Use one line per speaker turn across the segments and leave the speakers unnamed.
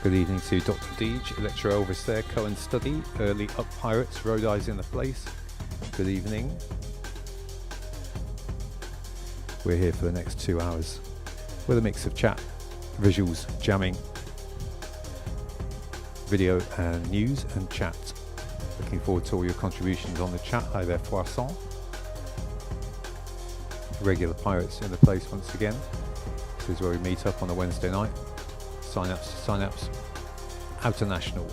Good evening to Dr. Deej, Electro Elvis there, Cohen Study, Early Up Pirates, Road Eyes in the place. Good evening. We're here for the next 2 hours with a mix of chat, visuals, jamming, video and news and chat. Looking forward to all your contributions on the chat. Hi there, Poisson. Regular Pirates in the place once again. This is where we meet up on a Wednesday night. Sign-ups, Outer National.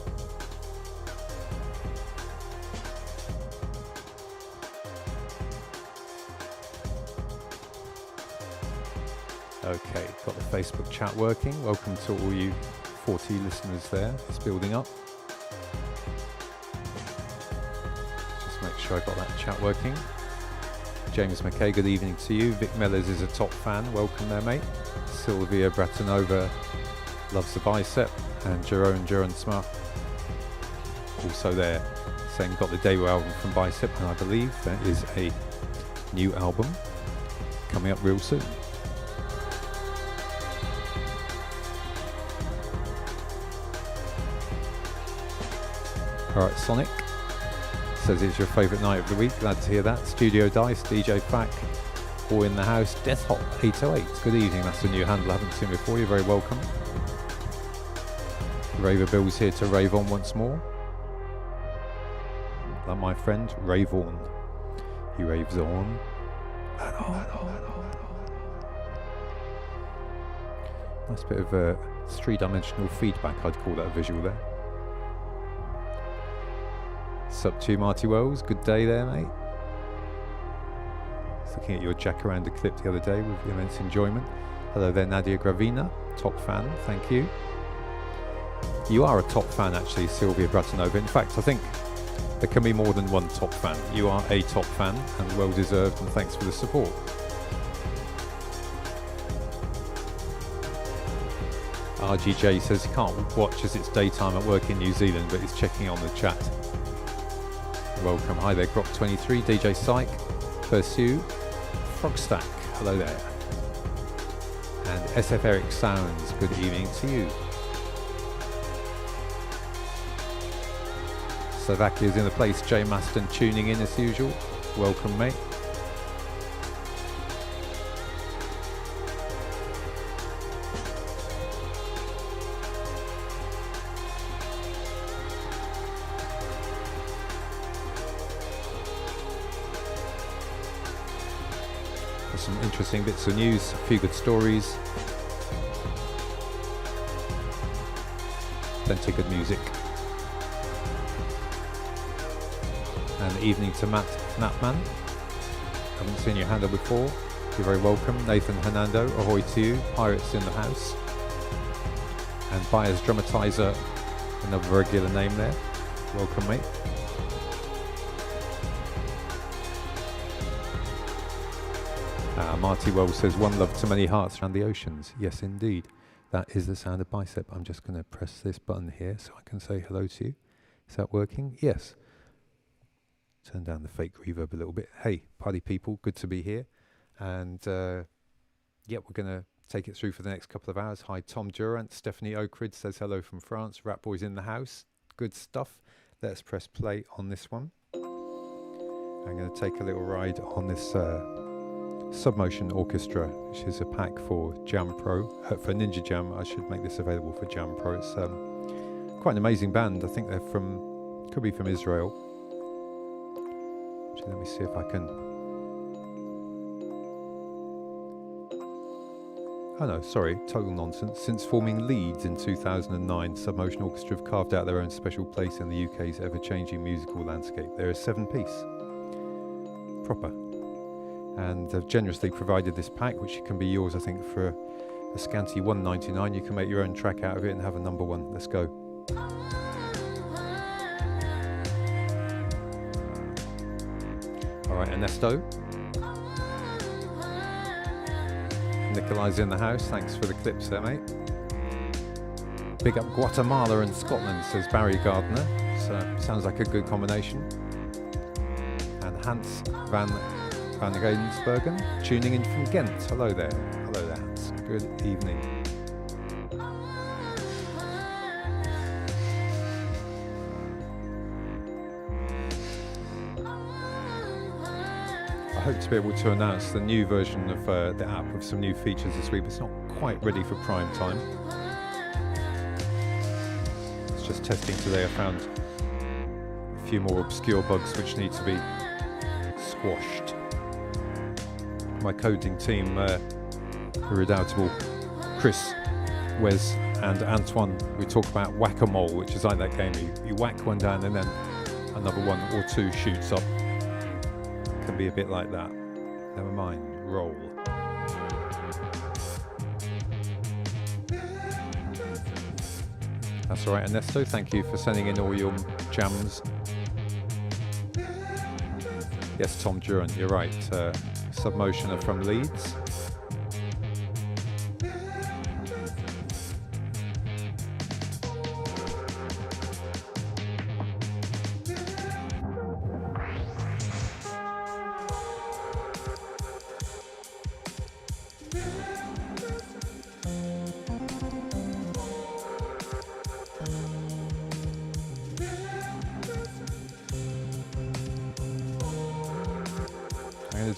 Okay, got the Facebook chat working. Welcome to all you 40 listeners there. It's building up. Just make sure I got that chat working. James McKay, good evening to you. Vic Mellors is a top fan. Welcome there, mate. Sylvia Bratanova loves the bicep. And Jerome Juransma also there, saying got the debut album from Bicep, and I believe that is a new album coming up real soon. Alright, Sonic says it's your favourite night of the week. Glad to hear that. Studio Dice, DJ Fack, all in the house. Death Hop 808. Good evening. That's a new handle I haven't seen before. You're very welcome. Raver Bill's here to rave on once more. Like my friend, rave on. He raves on and on. Nice bit of three-dimensional feedback, I'd call that a visual there. Sup to you, Marty Wells. Good day there, mate. I was looking at your Jacaranda clip the other day with immense enjoyment. Hello there, Nadia Gravina. Top fan, thank you. You are a top fan, actually, Sylvia Bratanova. In fact, I think there can be more than one top fan. You are a top fan, and well deserved, and thanks for the support. RGJ says he can't watch as it's daytime at work in New Zealand, but he's checking on the chat. Welcome. Hi there, Grok23, DJ Psych, Pursue, Frogstack, hello there. And SF Eric Sounds, good evening to you. Slovakia's in the place. Jay Maston tuning in as usual. Welcome, mate. There's some interesting bits of news, a few good stories, plenty of good music. And evening to Matt Knapman. Haven't seen your handle before. You're very welcome. Nathan Hernando, ahoy to you. Pirates in the house. And Byers Dramatizer, another regular name there. Welcome, mate. Marty Wells says, one love to many hearts around the oceans. Yes, indeed. That is the sound of Bicep. I'm just going to press this button here so I can say hello to you. Is that working? Yes. Turn down the fake reverb a little bit. Hey, party people, good to be here. And yeah, we're going to take it through for the next couple of hours. Hi, Tom Durant. Stephanie Oakrid says hello from France. Rat Boys in the house. Good stuff. Let's press play on this one. I'm going to take a little ride on this Submotion Orchestra, which is a pack for Jam Pro. For Ninja Jam, I should make this available for Jam Pro. It's quite an amazing band. I think they're from, could be from Israel. So let me see if I can. Oh no, sorry, total nonsense. Since forming Leeds in 2009, Submotion Orchestra have carved out their own special place in the UK's ever-changing musical landscape. They're a 7-piece, proper, and they've generously provided this pack, which can be yours, I think, for a scanty $1.99. You can make your own track out of it and have a number one. Let's go. All right, Ernesto. Nikolai's in the house. Thanks for the clips there, mate. Big up Guatemala and Scotland, says Barry Gardner. So sounds like a good combination. And Hans van Gainsbergen tuning in from Ghent. Hello there. Hello there, Hans. Good evening. hope to be able to announce the new version of the app with some new features this week, but it's not quite ready for prime time. It's just testing today. I found a few more obscure bugs which need to be squashed. My coding team, the redoubtable Chris, Wes and Antoine, we talk about whack-a-mole, which is like that game. You whack one down and then another one or two shoots up. Can be a bit like that. Never mind, roll. That's all right, Ernesto. Thank you for sending in all your jams. Yes, Tom Durant, you're right. Submotioner from Leeds.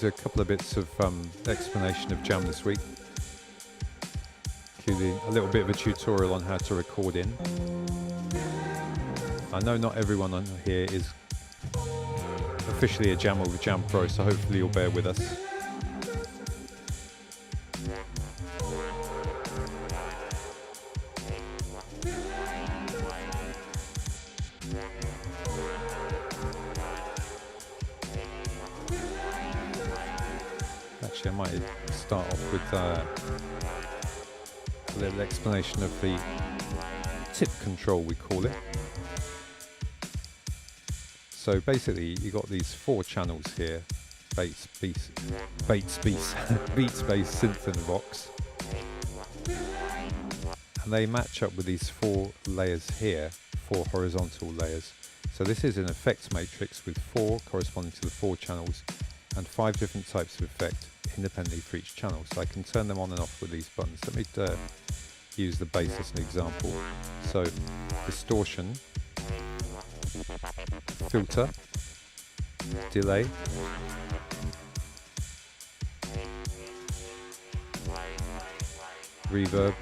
A couple of bits of explanation of jam this week. A little bit of a tutorial on how to record in. I know not everyone on here is officially a jammer with Jam Pro, so hopefully you'll bear with us. I might start off with a little explanation of the tip control, we call it. So basically you got these 4 channels here: Beats, Space, Synth and Vox, and they match up with these 4 layers here, 4 horizontal layers. So this is an effects matrix with 4 corresponding to the 4 channels and 5 different types of effect independently for each channel, so I can turn them on and off with these buttons. Let me use the bass as an example. So distortion, filter, delay, reverb,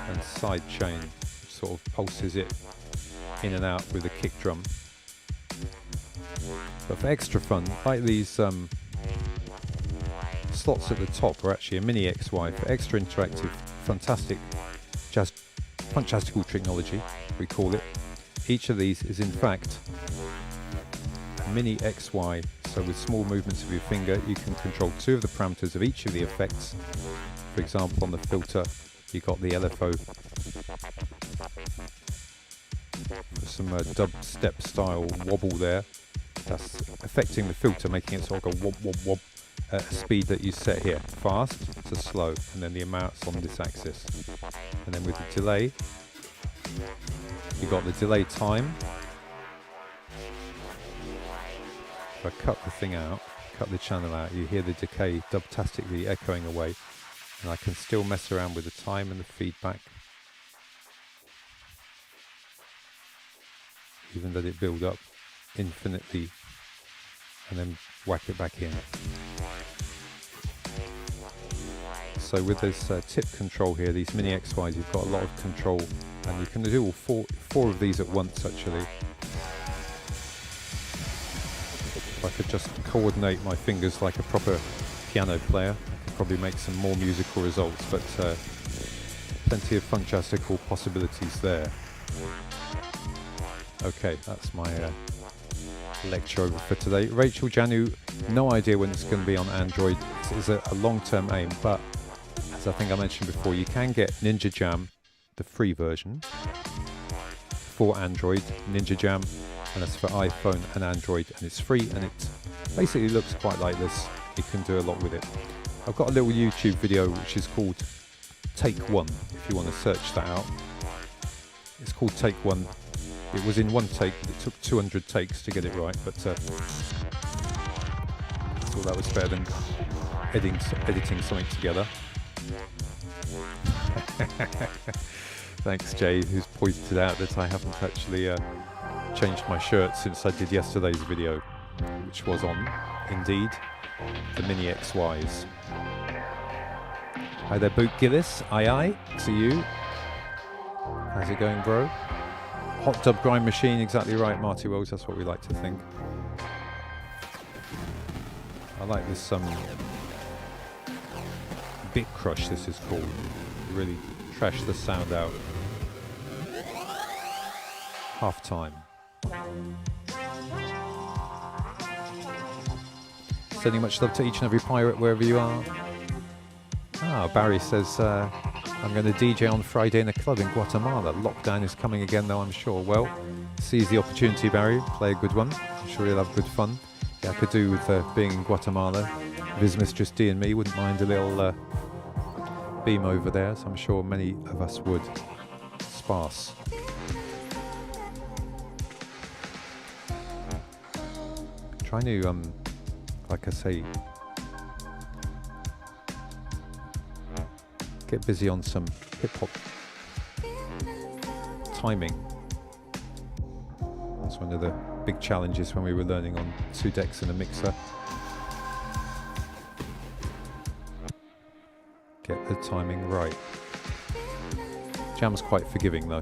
and sidechain, which sort of pulses it in and out with a kick drum. But for extra fun, like these slots at the top are actually a mini XY for extra interactive, fantastical technology, we call it. Each of these is in fact a mini XY, so with small movements of your finger you can control 2 of the parameters of each of the effects. For example, on the filter you got the LFO for some dubstep style wobble there. That's affecting the filter, making it sort of go wob wob wob at a speed that you set here, fast to slow, and then the amounts on this axis. And then with the delay, you got the delay time. If I cut the thing out, cut the channel out, you hear the decay dubtastically echoing away, and I can still mess around with the time and the feedback, even let it build up infinitely and then whack it back in. So with this tip control here, these mini XYs, you've got a lot of control, and you can do all four of these at once actually. If I could just coordinate my fingers like a proper piano player, I could probably make some more musical results, but plenty of fantastical possibilities there. Okay, that's my lecture over for today. Rachel Janu, no idea when it's going to be on Android. This is a long-term aim, but as I think I mentioned before, you can get Ninja Jam, the free version, for Android, Ninja Jam, and that's for iPhone and Android, and it's free, and it basically looks quite like this. You can do a lot with it. I've got a little YouTube video which is called Take One, if you want to search that out. It's called Take One. It was in one take, but it took 200 takes to get it right, but I thought that was better than editing something together. Thanks, Jay, who's pointed out that I haven't actually changed my shirt since I did yesterday's video, which was on indeed, the Mini XYs. Hi there, Boot Gillis. Aye, to you. How's it going, bro? Hot Dub Grind Machine, exactly right, Marty Wells. That's what we like to think. I like this Bit Crush, this is called. Really trash the sound out. Half time. Sending much love to each and every pirate wherever you are. Barry says, I'm going to DJ on Friday in a club in Guatemala. Lockdown is coming again though, I'm sure. Well, seize the opportunity, Barry. Play a good one. I'm sure you'll have good fun. Yeah, I could do with being in Guatemala. Viz Mistress D and me wouldn't mind a little beam over there, so I'm sure many of us would. Sparse. Trying to, like I say, get busy on some hip-hop timing. That's one of the big challenges when we were learning on 2 decks and a mixer. Get the timing right. Jam's quite forgiving though.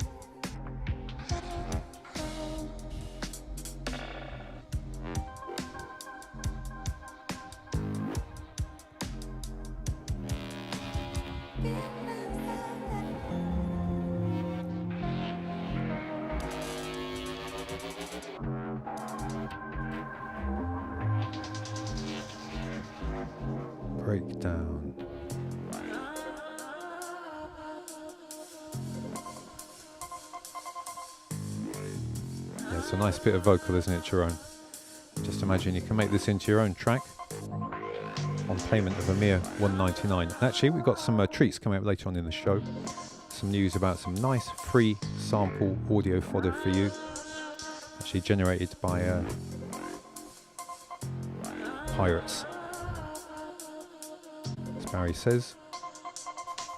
Breakdown. Yeah, it's a nice bit of vocal, isn't it, Jerome? Just imagine you can make this into your own track on payment of a mere $1.99. And actually, we've got some treats coming up later on in the show. Some news about some nice free sample audio fodder for you. Actually generated by pirates. As Barry says,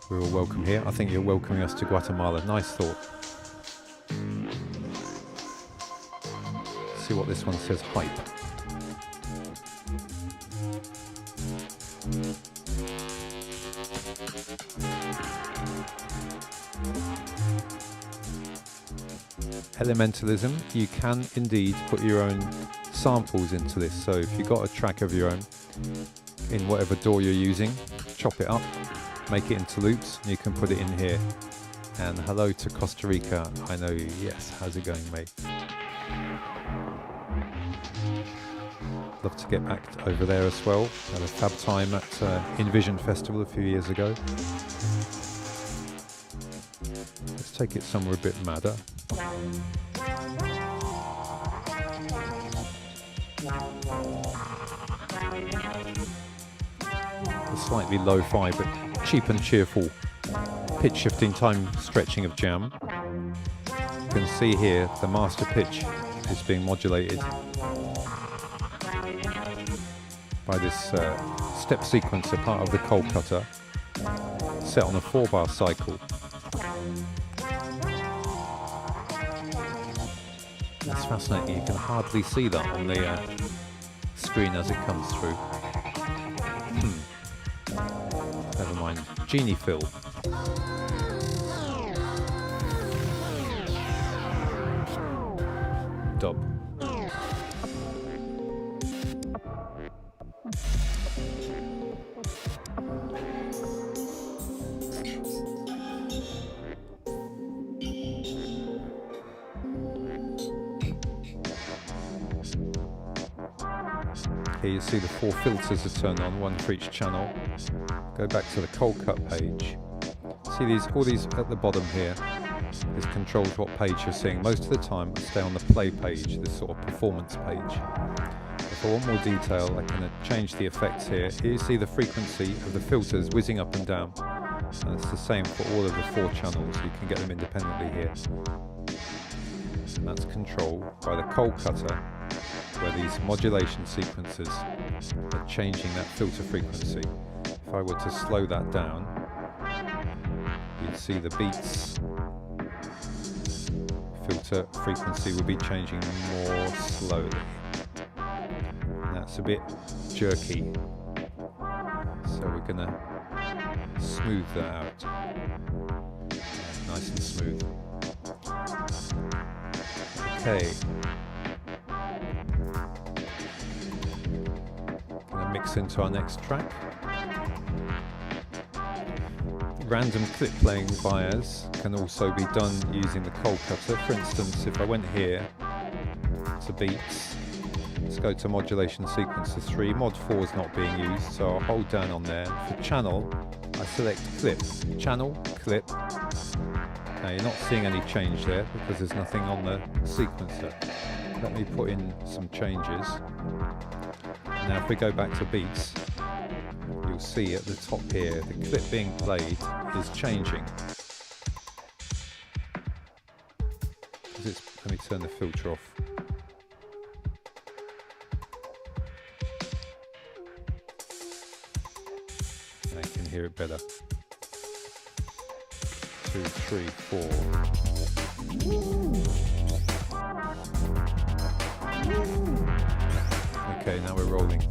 we're all welcome here. I think you're welcoming us to Guatemala. Nice thought. See what this one says. Hype. Elementalism, you can indeed put your own samples into this. So if you've got a track of your own in whatever DAW you're using, chop it up, make it into loops, and you can put it in here. And hello to Costa Rica. I know you. Yes, how's it going, mate? Love to get back over there as well. Had a fab time at Envision Festival a few years ago. Let's take it somewhere a bit madder. A slightly lo-fi but cheap and cheerful pitch shifting time stretching of Jam. You can see here the master pitch is being modulated by this step sequencer, part of the cold cutter, set on a 4-bar cycle. That's fascinating. You can hardly see that on the screen as it comes through. Never mind. Genie fill. Dub. Here you see the 4 filters are turned on, one for each channel. Go back to the cold cut page. See all these at the bottom here. This controls what page you're seeing. Most of the time I stay on the play page, this sort of performance page. If I want more detail, I can change the effects here. Here you see the frequency of the filters whizzing up and down. And it's the same for all of the 4 channels. You can get them independently here. And that's controlled by the cold cutter, where these modulation sequences are changing that filter frequency. If I were to slow that down, you'd see the beats filter frequency would be changing more slowly. And that that's a bit jerky. So we're gonna smooth that out. Nice and smooth. Okay. Gonna mix into our next track. Random clip playing bias can also be done using the cold cutter. For instance, if I went here to beats, let's go to modulation sequencer 3. Mod 4 is not being used, so I'll hold down on there. For channel, I select clip. Channel, clip. Now you're not seeing any change there because there's nothing on the sequencer. Let me put in some changes. Now if we go back to beats, you'll see at the top here, the clip being played is changing. Let me turn the filter off. I can hear it better. 2, 3, 4. Okay, now we're rolling.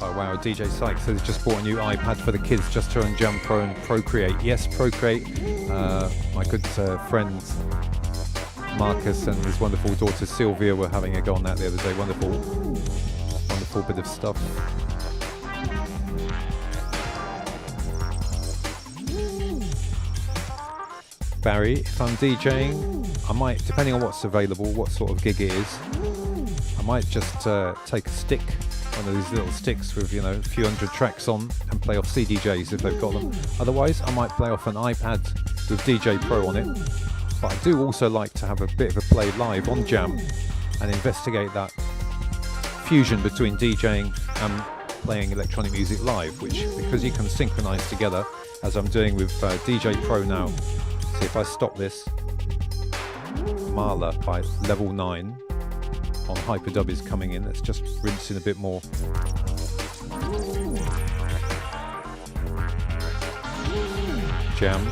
Oh wow, DJ Sykes says just bought a new iPad for the kids just to run Jam Pro and Procreate. Yes, Procreate. My good friend Marcus and his wonderful daughter Sylvia were having a go on that the other day. Wonderful, wonderful bit of stuff. Barry, if I'm DJing, I might, depending on what's available, what sort of gig it is, I might just take a stick, one of these little sticks with, you know, a few hundred tracks on and play off CDJs if they've got them. Otherwise, I might play off an iPad with DJ Pro on it. But I do also like to have a bit of a play live on Jam and investigate that fusion between DJing and playing electronic music live, which, because you can synchronize together, as I'm doing with DJ Pro now. See if I stop this, Marla by level 9 on Hyperdub is coming in. Let's just rinse in a bit more. Jam.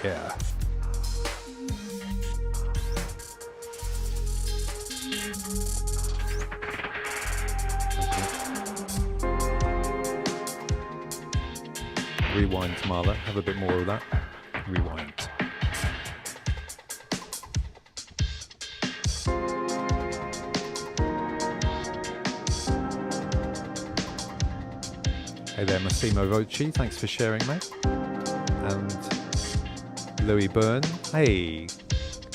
Yeah. Rewind, Marla. Have a bit more of that. Rewind. Hey there, Massimo Voci. Thanks for sharing, mate. And Louis Byrne. Hey,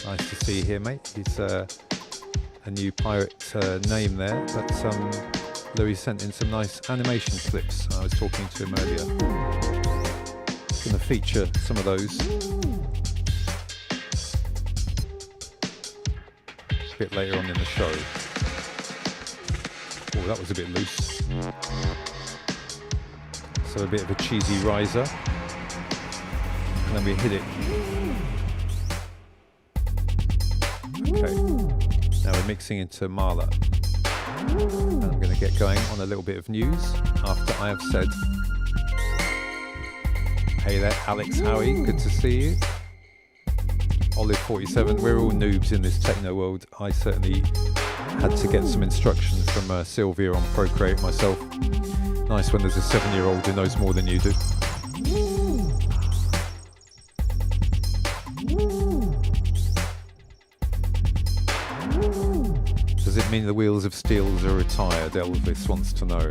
nice to see you here, mate. He's a new pirate name there, but Louis sent in some nice animation clips. I was talking to him earlier. Going to feature some of those a bit later on in the show. Oh, that was a bit loose. So a bit of a cheesy riser. And then we hit it. Okay. Now we're mixing into Marla. And I'm going to get going on a little bit of news after I have said, hey there, Alex Howie, good to see you. Olive47, we're all noobs in this techno world. I certainly had to get some instructions from Sylvia on Procreate myself. Nice when there's a 7-year-old who knows more than you do. Does it mean the wheels of steel are retired? Elvis wants to know.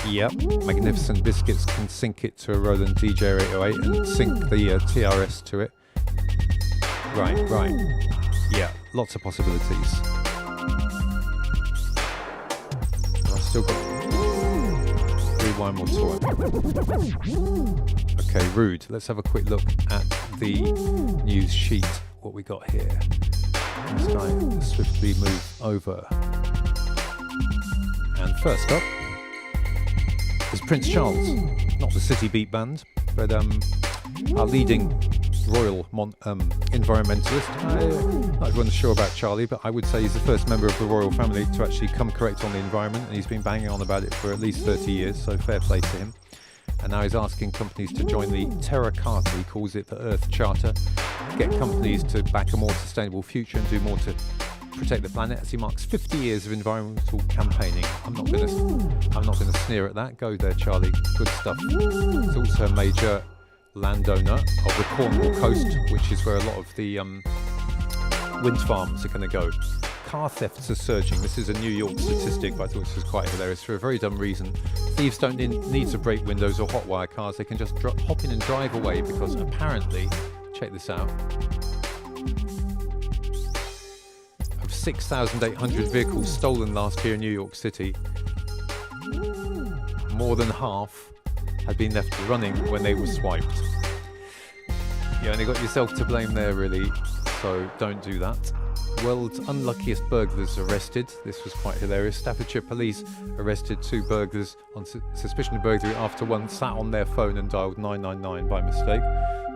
Yep, Magnificent Biscuits can sync it to a Roland DJ 808 and sync the TRS to it. Right. Yeah, lots of possibilities. I've still got... Rewind more time. Okay, Rude. Let's have a quick look at the news sheet. What we got here. Let's try and swiftly move over. And first up is Prince Charles, not the City Beat Band, but our leading royal environmentalist. Not everyone's sure about Charlie, but I would say he's the first member of the royal family to actually come correct on the environment, and he's been banging on about it for at least 30 years, so fair play to him. And now he's asking companies to join the Terra Carta, he calls it the Earth Charter, get companies to back a more sustainable future and do more to protect the planet, as he marks 50 years of environmental campaigning. I'm not going to sneer at that. Go there, Charlie. Good stuff. He's also a major landowner of the Cornwall coast, which is where a lot of the wind farms are going to go. Car thefts are surging. This is a New York statistic, but I thought this was quite hilarious for a very dumb reason. Thieves don't need to break windows or hotwire cars. They can just hop in and drive away because apparently, check this out, of 6,800 vehicles stolen last year in New York City, more than half had been left running when they were swiped. You only got yourself to blame there, really, so don't do that. World's unluckiest burglars arrested. This was quite hilarious. Staffordshire police arrested 2 burglars on suspicion of burglary after one sat on their phone and dialed 999 by mistake.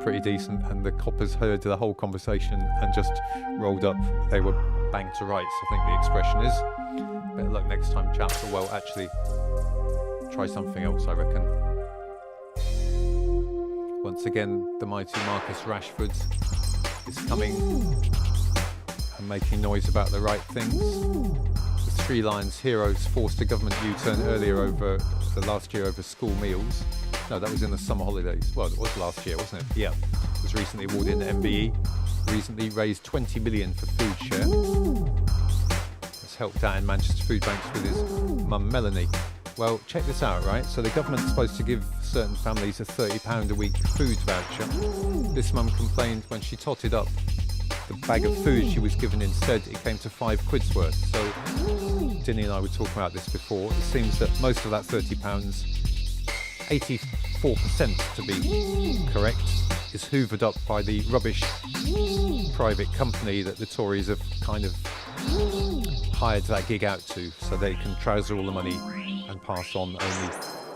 Pretty decent, and the coppers heard the whole conversation and just rolled up. They were banged to rights, I think the expression is. Better luck next time, chaps. Or, well, actually, try something else, I reckon. Once again, the mighty Marcus Rashford is coming and making noise about the right things. The Three Lions heroes forced a government U-turn earlier over the last year over school meals. No, that was in the summer holidays. Well, it was last year, wasn't it? Yeah. It was recently awarded an MBE. Recently raised 20 million for food share. Has helped out in Manchester food banks with his mum Melanie. Well, check this out, right? So the government's supposed to give certain families a £30 a week food voucher. This mum complained when she totted up the bag of food she was given instead, it came to £5 worth. So Dinny and I were talking about this before. It seems that most of that £30, 84% to be correct, is hoovered up by the rubbish private company that the Tories have kind of hired that gig out to, so they can trouser all the money and pass on only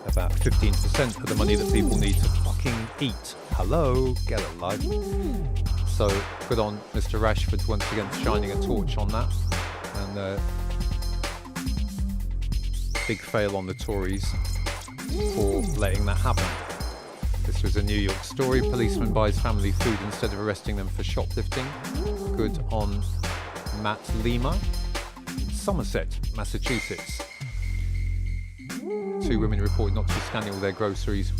about 15% of the money that people need to fucking eat. Hello, get a life. So good on Mr. Rashford once again shining a torch on that, and big fail on the Tories for letting that happen. This was a New York story. Policeman buys family food instead of arresting them for shoplifting. Good on Matt Lima. Somerset, Massachusetts. 2 women reported not to be scanning all their groceries,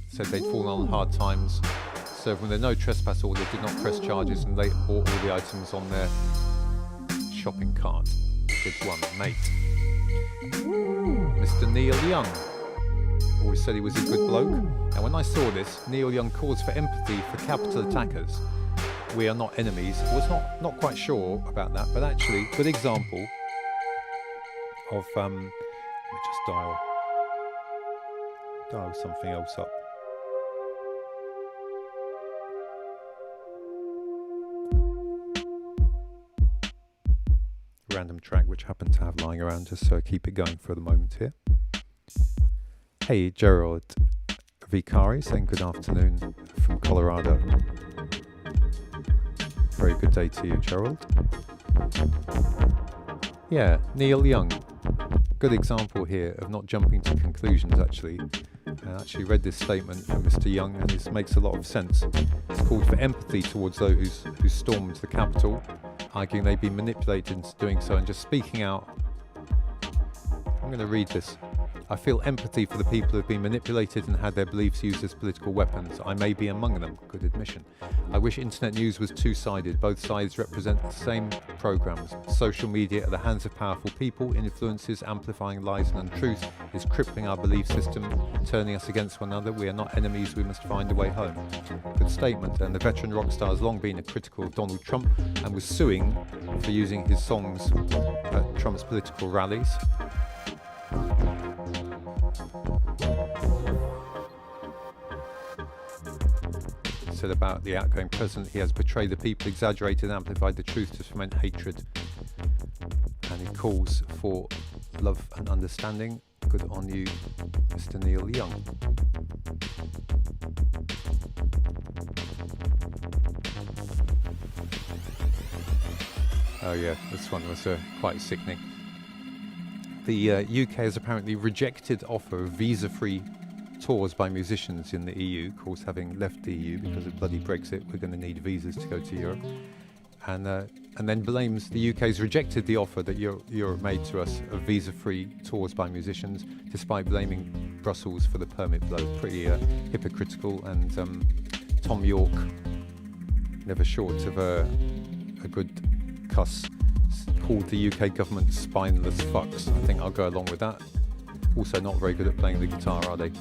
said they'd fallen on hard times. Served with a no trespass order, did not press charges, and they bought all the items on their shopping cart. Good one, mate. Mr. Neil Young. Always said he was a good bloke. And when I saw this, Neil Young calls for empathy for capital attackers. We are not enemies. I was not quite sure about that, but actually, good example of, let me just dial something else up. Random track which I happen to have lying around, just so I keep it going for the moment here. Hey, Gerald Vicari saying good afternoon from Colorado. Very good day to you, Gerald. Yeah, Neil Young. Good example here of not jumping to conclusions, actually. I actually read this statement from Mr. Young, and this makes a lot of sense. It's called for empathy towards those who stormed the Capitol, arguing they've been manipulated into doing so, and just speaking out. I'm going to read this. I feel empathy for the people who have been manipulated and had their beliefs used as political weapons. I may be among them. Good admission. I wish internet news was two-sided. Both sides represent the same programs. Social media at the hands of powerful people, influences, amplifying lies and untruths, is crippling our belief system, turning us against one another. We are not enemies. We must find a way home. Good statement. And the veteran rock star has long been a critical of Donald Trump and was suing for using his songs at Trump's political rallies. Said about the outgoing president, he has betrayed the people, exaggerated and amplified the truth to foment hatred, and he calls for love and understanding. Good on you, Mr. Neil Young. Oh yeah, this one was quite sickening. The UK has apparently rejected offer of visa-free tours by musicians in the EU. Of course, having left the EU because of bloody Brexit, we're going to need visas to go to Europe. And then blames the UK's rejected the offer that Europe made to us of visa-free tours by musicians, despite blaming Brussels for the permit blow. Pretty hypocritical. And Tom York, never short of a good cuss, called the UK government spineless fucks. I think I'll go along with that. Also not very good at playing the guitar, are they?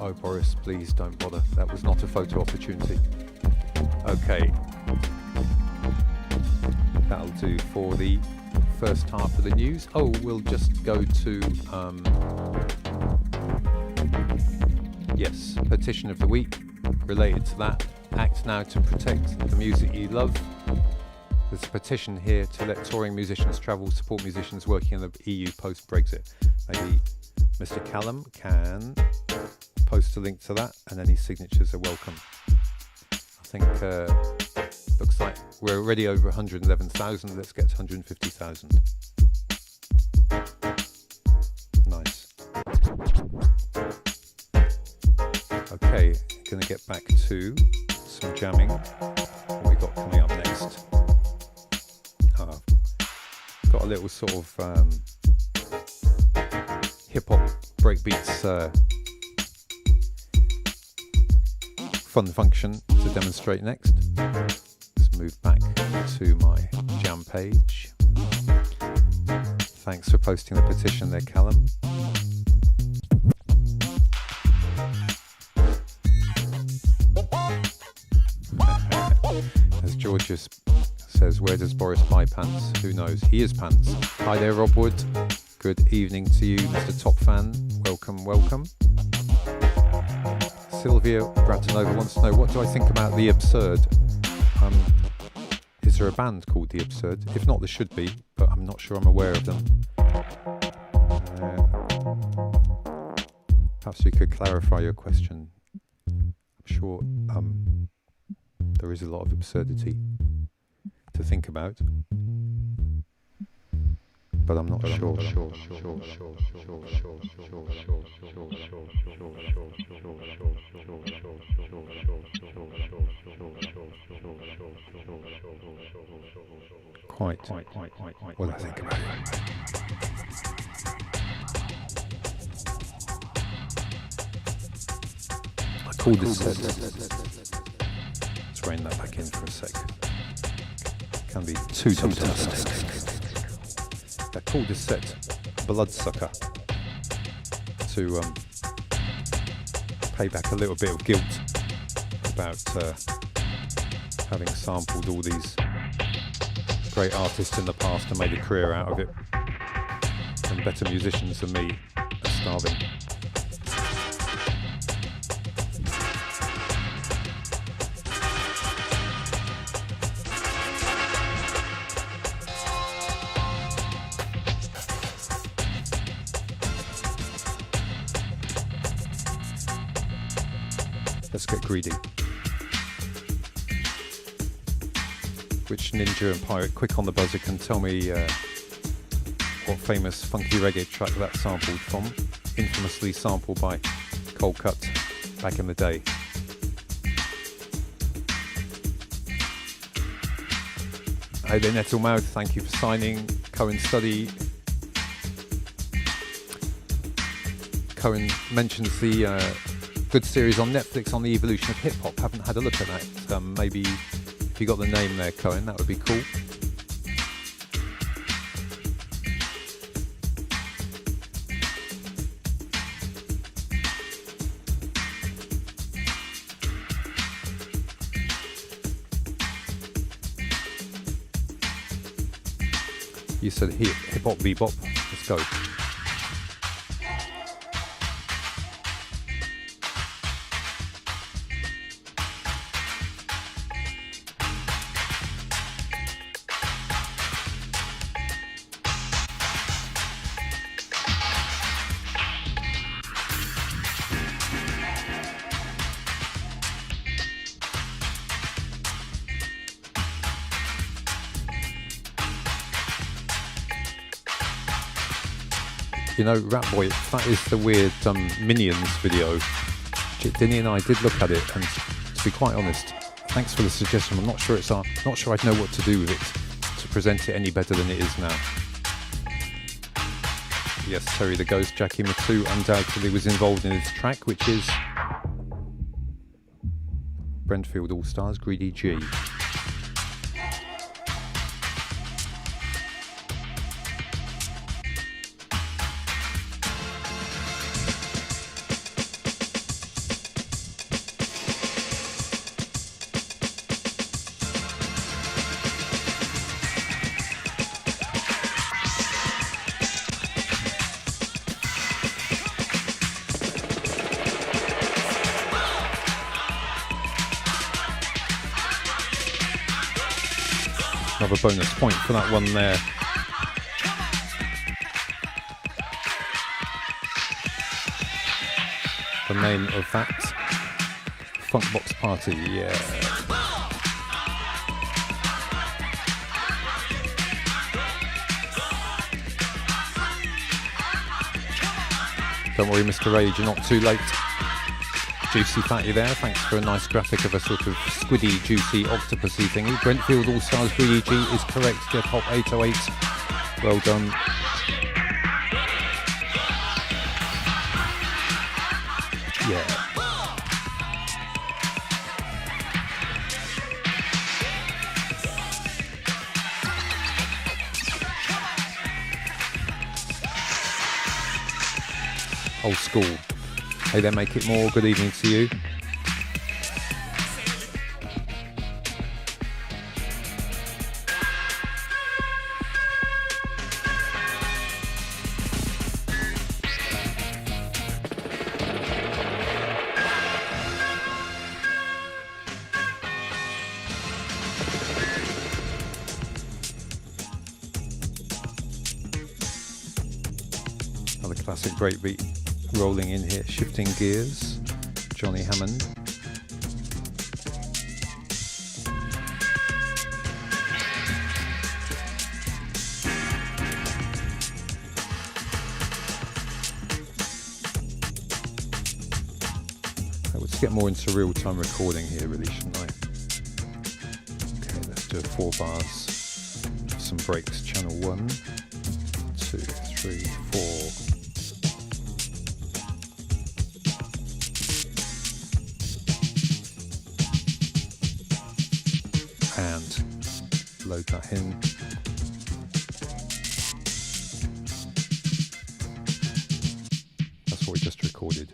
Oh, Boris, please don't bother. That was not a photo opportunity. Okay. That'll do for the first half of the news. Oh, we'll just go to, yes, petition of the week related to that. Act now to protect the music you love. There's a petition here to let touring musicians travel, support musicians working in the EU post-Brexit. Maybe Mr. Callum can post a link to that, and any signatures are welcome. I think looks like we're already over 111,000. Let's get to 150,000. Nice. Okay, gonna get back to some jamming. What we got coming up next? Got a little sort of hip-hop breakbeats fun function to demonstrate next. Let's move back to my jam page. Thanks for posting the petition there, Callum. As Georgius says, where does Boris buy pants? Who knows? He is pants. Hi there, Rob Wood. Good evening to you, Mr. Top Fan. Welcome, welcome. Sylvia Bratanova wants to know, what do I think about The Absurd? Is there a band called The Absurd? If not, there should be, but I'm not sure I'm aware of them. Perhaps you could clarify your question. I'm sure there is a lot of absurdity to think about, but I'm not sure. Quite what I think about it. I called this set. Let's rein that back in for a sec. Can be too fantastic. I called this set Bloodsucker to pay back a little bit of guilt about having sampled all these great artists in the past and made a career out of it, and better musicians than me are starving. Let's get greedy. Which ninja and pirate quick on the buzzer can tell me what famous funky reggae track that sampled from, infamously sampled by Cold Cut back in the day. Hey there, Nettlemouth, thank you for signing. Cohen Study. Cohen mentions the good series on Netflix on the evolution of hip hop. Haven't had a look at that. Maybe if you got the name there, Cohen, that would be cool. You said hip hop bebop. Let's go. You know, Rat Boy, that is the weird Minions video. Dinny and I did look at it, and to be quite honest, thanks for the suggestion. I'm not sure not sure I'd know what to do with it to present it any better than it is now. Yes, Terry the Ghost, Jackie Matu undoubtedly was involved in this track, which is Brentfield All Stars, Greedy G. Another bonus point for that one there. The name of that Funkbox party, yeah. Don't worry, Mr. Rage, you're not too late. Juicy Fatty there, thanks for a nice graphic of a sort of squiddy, juicy, octopusy thingy. Brentfield All Stars Greedy G is correct, Jeff Hop 808. Well done. Yeah. Old school. Hey there, Make It More, good evening to you. Another classic breakbeat rolling in here, Shifting Gears, Johnny Hammond. Let's get more into real-time recording here, really, shouldn't I? Okay, let's do 4 bars, some breaks, channel 1, 2, 3, 4. And load that in. That's what we just recorded.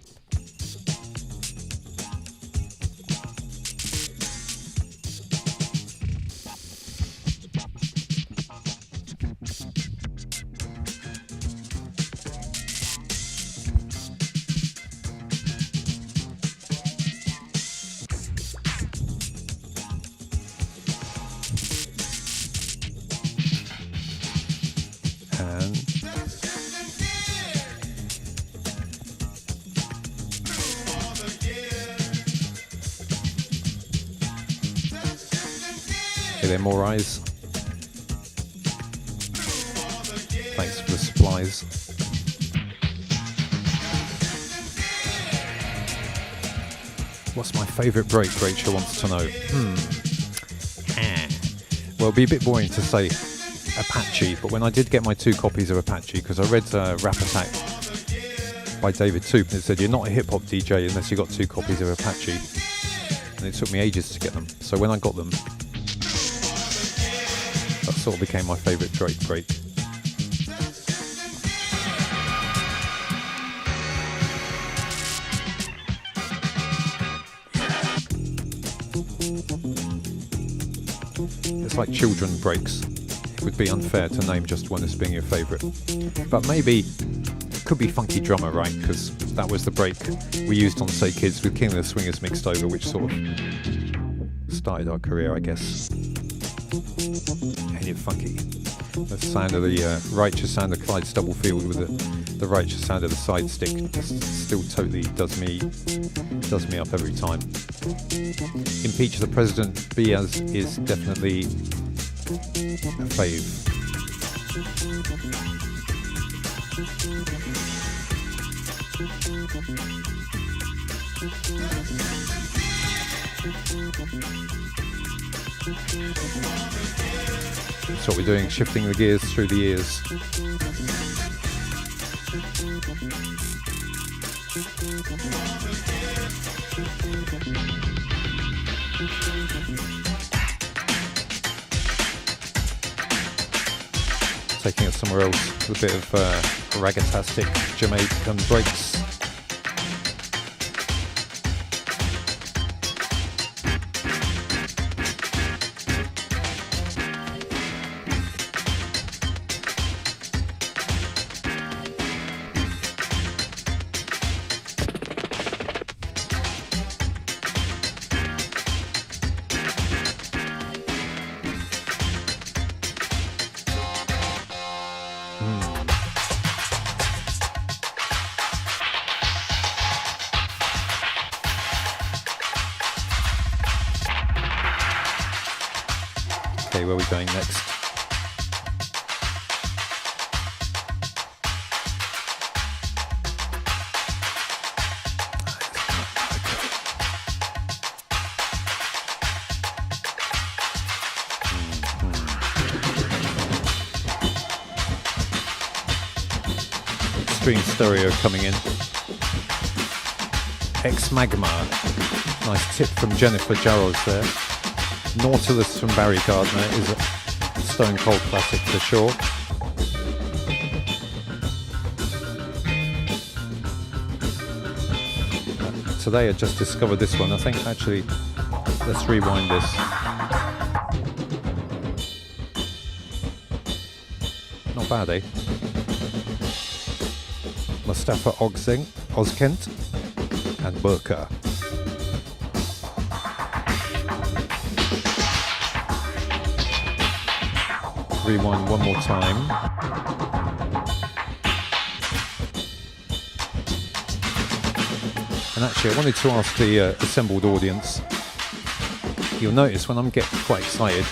More eyes. Thanks for the supplies. What's my favourite break? Rachel wants to know. Well, it'd be a bit boring to say Apache, but when I did get my 2 copies of Apache, because I read Rap Attack by David Toop, and it said you're not a hip hop DJ unless you got 2 copies of Apache, and it took me ages to get them. So when I got them, that sort of became my favourite Drake break. It's like children breaks. It would be unfair to name just one as being your favourite. But maybe it could be Funky Drummer, right? Because that was the break we used on Say Kids with King of the Swingers mixed over, which sort of started our career, I guess. Ain't it funky? The sound of the righteous sound of Clyde Stubblefield with the righteous sound of the side stick just still totally does me up every time. Impeach the President Biaz is definitely a fave. That's what we're doing, shifting the gears through the ears. Taking it somewhere else with a bit of ragatastic Jamaican breaks. Okay, where are we going next? Extreme stereo coming in. Ex Magma. Nice tip from Jennifer Jarros there. Nautilus from Barry Gardner is a stone cold classic for sure. Today I just discovered this one. I think actually, let's rewind this. Not bad, eh? Mustafa Ozkent and Burka. Rewind one more time. And actually I wanted to ask the assembled audience, you'll notice when I'm getting quite excited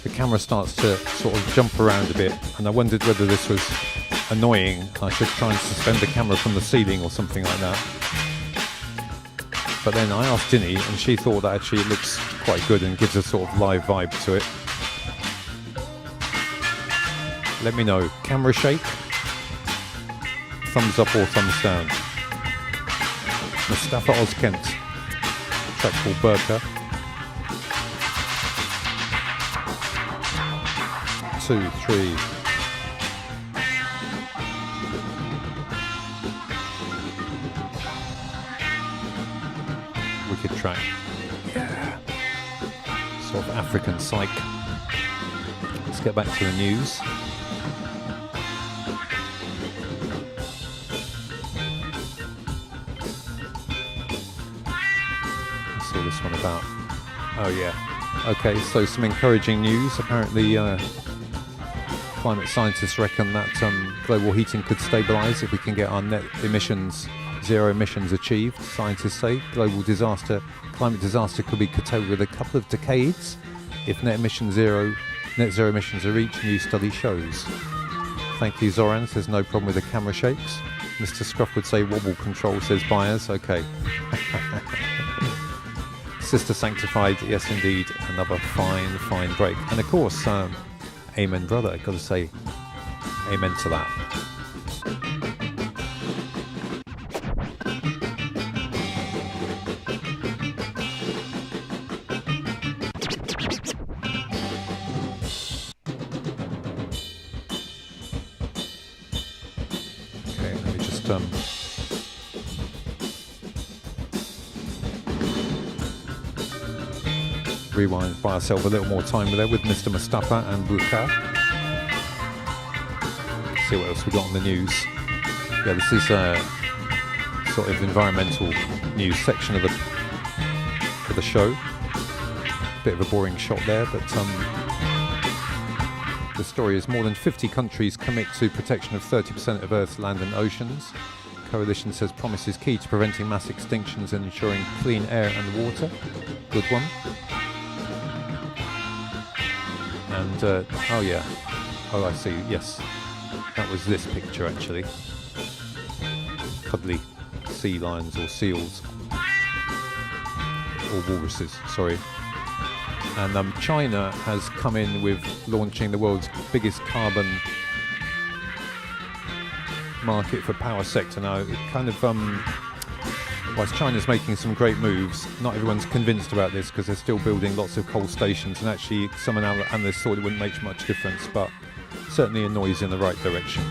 the camera starts to sort of jump around a bit, and I wondered whether this was annoying. I should try and suspend the camera from the ceiling or something like that. But then I asked Dinny and she thought that actually it looks quite good and gives a sort of live vibe to it. Let me know. Camera shake, thumbs up or thumbs down. Mustafa Ozkent, track called Burka. 2, 3. Wicked track. Yeah. Sort of African psych. Let's get back to the news. This one about, oh yeah, okay, so some encouraging news. Apparently climate scientists reckon that global heating could stabilise if we can get our net emissions, zero emissions achieved. Scientists say global disaster, climate disaster could be curtailed with a couple of decades if net zero emissions are reached, new study shows. Thank you, Zoran says no problem with the camera shakes. Mr. Scruff would say wobble control, says Byers. Okay. Sister Sanctified, yes indeed, another fine break. And of course, amen brother, I've got to say amen to that. Okay, let me just rewind, buy ourselves a little more time with it with Mr. Mustafa and Buka. See what else we got on the news. Yeah, this is a sort of environmental news section of the show. Bit of a boring shot there, but the story is more than 50 countries commit to protection of 30% of Earth's land and oceans. Coalition says promise is key to preventing mass extinctions and ensuring clean air and water. Good one. And, oh yeah, oh I see, yes. That was this picture actually. Cuddly sea lions or seals. Or walruses, sorry. And China has come in with launching the world's biggest carbon market for power sector now. It kind of, whilst China's making some great moves, not everyone's convinced about this because they're still building lots of coal stations, and actually some analysts thought it wouldn't make much difference, but certainly a noise in the right direction.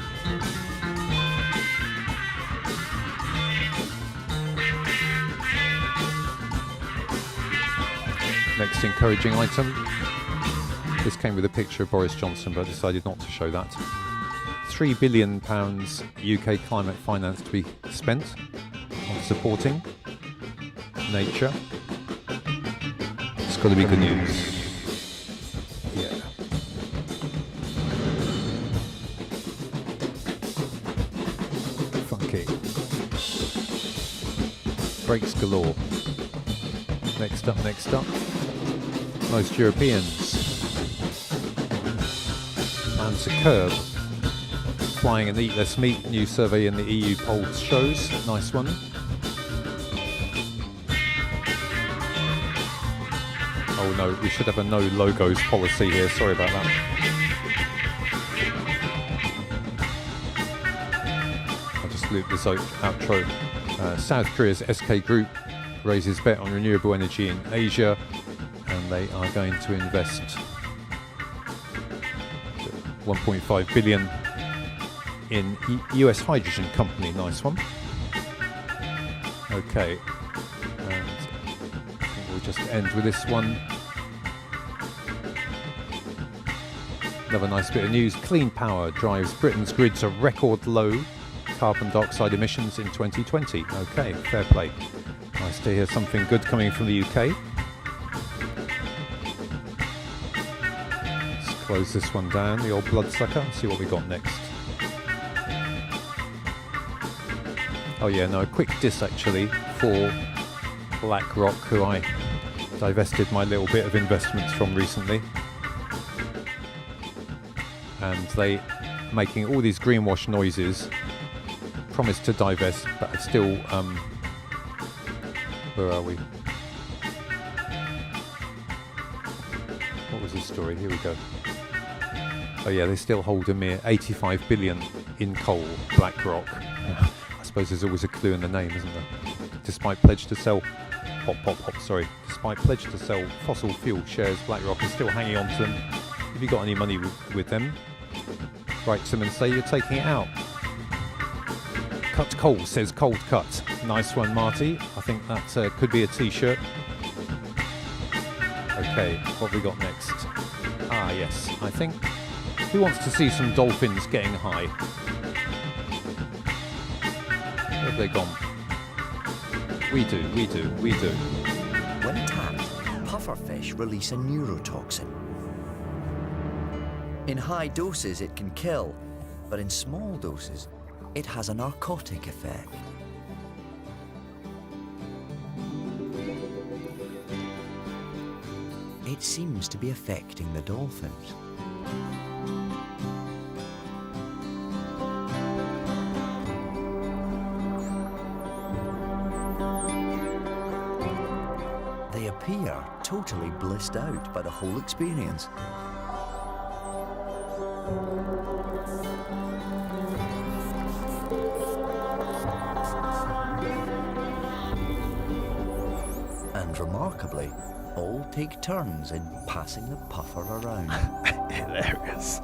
Next encouraging item. This came with a picture of Boris Johnson, but I decided not to show that. £3 billion UK climate finance to be spent on supporting nature. It's got to be good news. Yeah. Funky. Breaks galore. Next up. Most Europeans plan to curb flying and eat less meat. New survey in the EU polls shows. Nice one. Oh no, we should have a no logos policy here. Sorry about that. I'll just loop this outro. South Korea's SK Group raises bet on renewable energy in Asia, and they are going to invest 1.5 billion in US hydrogen company. Nice one. Okay, and I think we'll just end with this one. Another nice bit of news. Clean power drives Britain's grid to record low carbon dioxide emissions in 2020. Okay, fair play. Nice to hear something good coming from the UK. Let's close this one down, the old bloodsucker, and see what we got next. Oh yeah, no, a quick diss actually for BlackRock, who I divested my little bit of investments from recently. And they making all these greenwash noises, promised to divest, but have still where are we? What was the story? Here we go. Oh yeah, they still hold a mere 85 billion in coal, BlackRock. I suppose there's always a clue in the name, isn't there? Despite pledge to sell Despite pledge to sell fossil fuel shares, BlackRock is still hanging on to them. Have you got any money with them? Write to them and say you're taking it out. Cut coal says cold cut. Nice one, Marty. I think that could be a t-shirt. Okay, what have we got next? Ah, yes, I think. Who wants to see some dolphins getting high? Where have they gone? We do.
When tapped, pufferfish release a neurotoxin. In high doses, it can kill, but in small doses, it has a narcotic effect. It seems to be affecting the dolphins. They appear totally blissed out by the whole experience. And remarkably, all take turns in passing the puffer around.
Hilarious.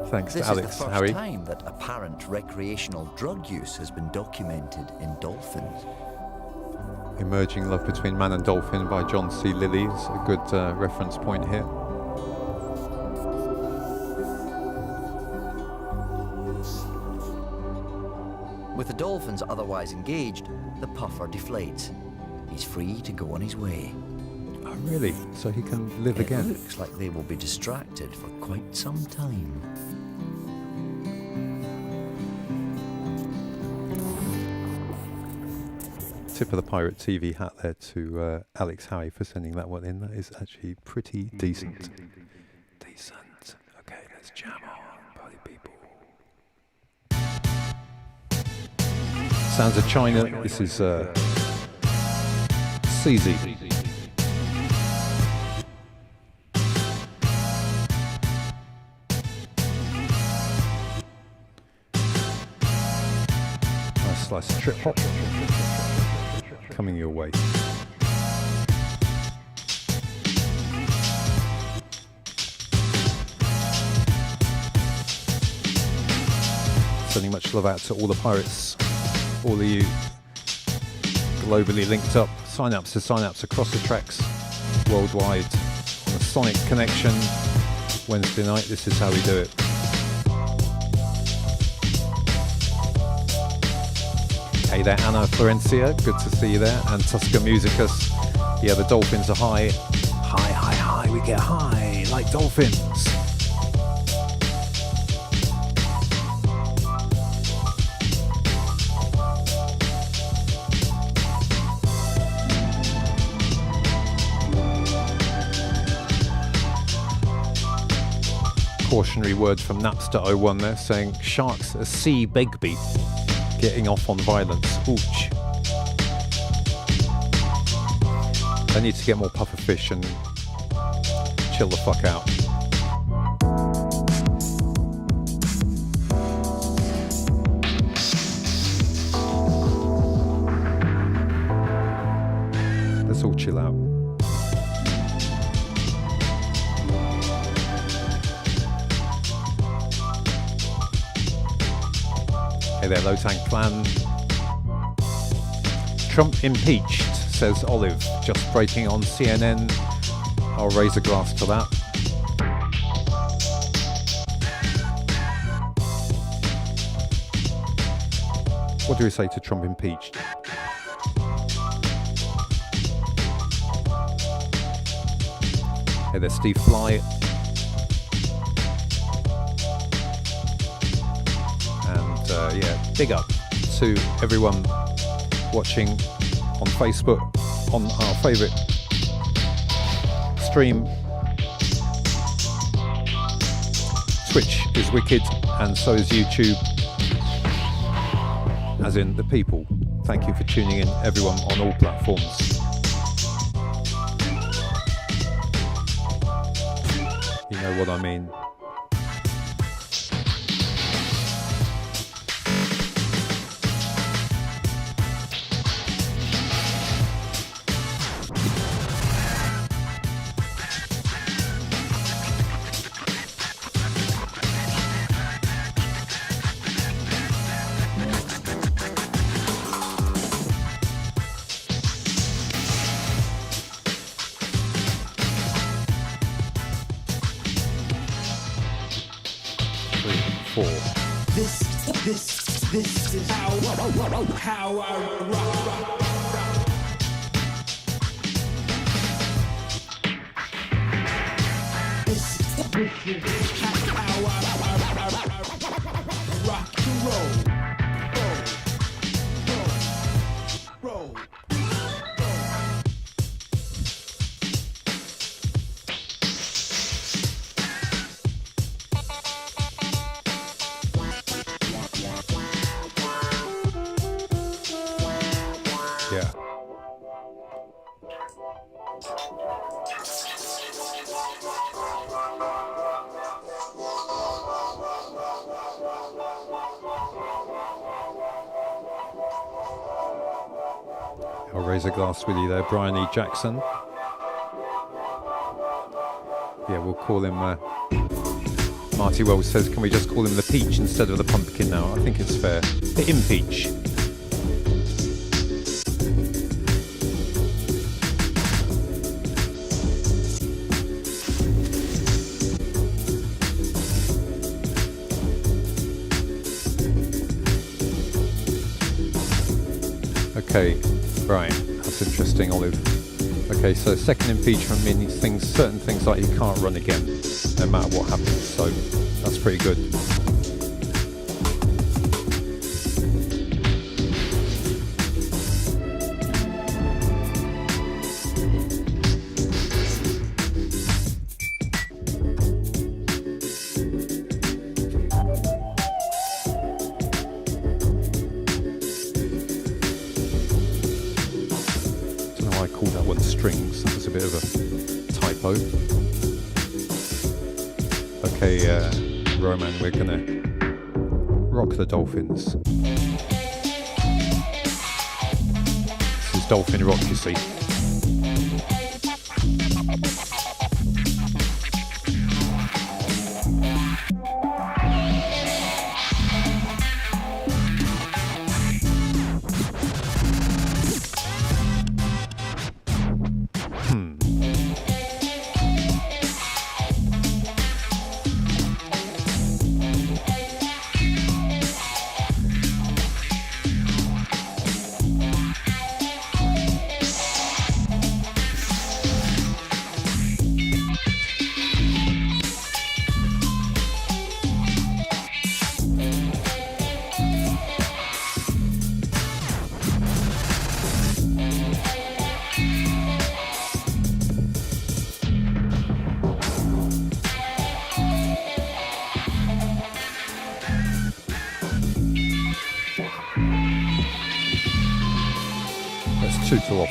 Thanks
This
to Alex,
is the first
Harry.
time that apparent recreational drug use has been documented in dolphins.
Emerging Love Between Man and Dolphin by John C. Lilly is a good reference point here.
With the dolphins otherwise engaged, the puffer deflates. He's free to go on his way.
Oh, really? So he can live
It
again?
looks like they will be distracted for quite some time.
Tip of the Pirate TV hat there to Alex Howie for sending that one in. That is actually pretty decent. decent. Okay, let's jam on, party people. Sounds of China. This is CZ. Nice slice of trip hop coming your way. Sending much love out to all the pirates, all of you globally linked up, sign-ups across the tracks worldwide on a Sonic Connection Wednesday night. This is how we do it. Hey there, Anna Florencia, good to see you there, and Tusker Musicus. Yeah, the dolphins are high. High, we get high like dolphins. Cautionary word from Napster01 there saying sharks a sea breakbeat, getting off on violence. Ouch. I need to get more pufferfish and chill the fuck out. Let's all chill out. Hey there, Lotang Clan. Trump impeached, says Olive, just breaking on CNN. I'll raise a glass to that. What do we say to Trump impeached? Hey there, Steve Fly. Yeah, big up to everyone watching on Facebook, on our favourite stream. Twitch is wicked, and so is YouTube, as in the people. Thank you for tuning in, everyone, on all platforms. You know what I mean.
This is how I rock. This is how I rock and roll. Roll.
Yeah. I'll raise a glass with you there, Brian E. Jackson. Yeah, we'll call him, Marty Wells says, can we just call him the peach instead of the pumpkin now? I think it's fair. The impeach. Okay, right, that's interesting, Olive. Okay, so second impeachment means certain things like you can't run again, no matter what happens, so that's pretty good. I called that one strings. That was a bit of a typo. Okay, Roman, we're gonna rock the dolphins. This is dolphin rock, you see. Tootle off.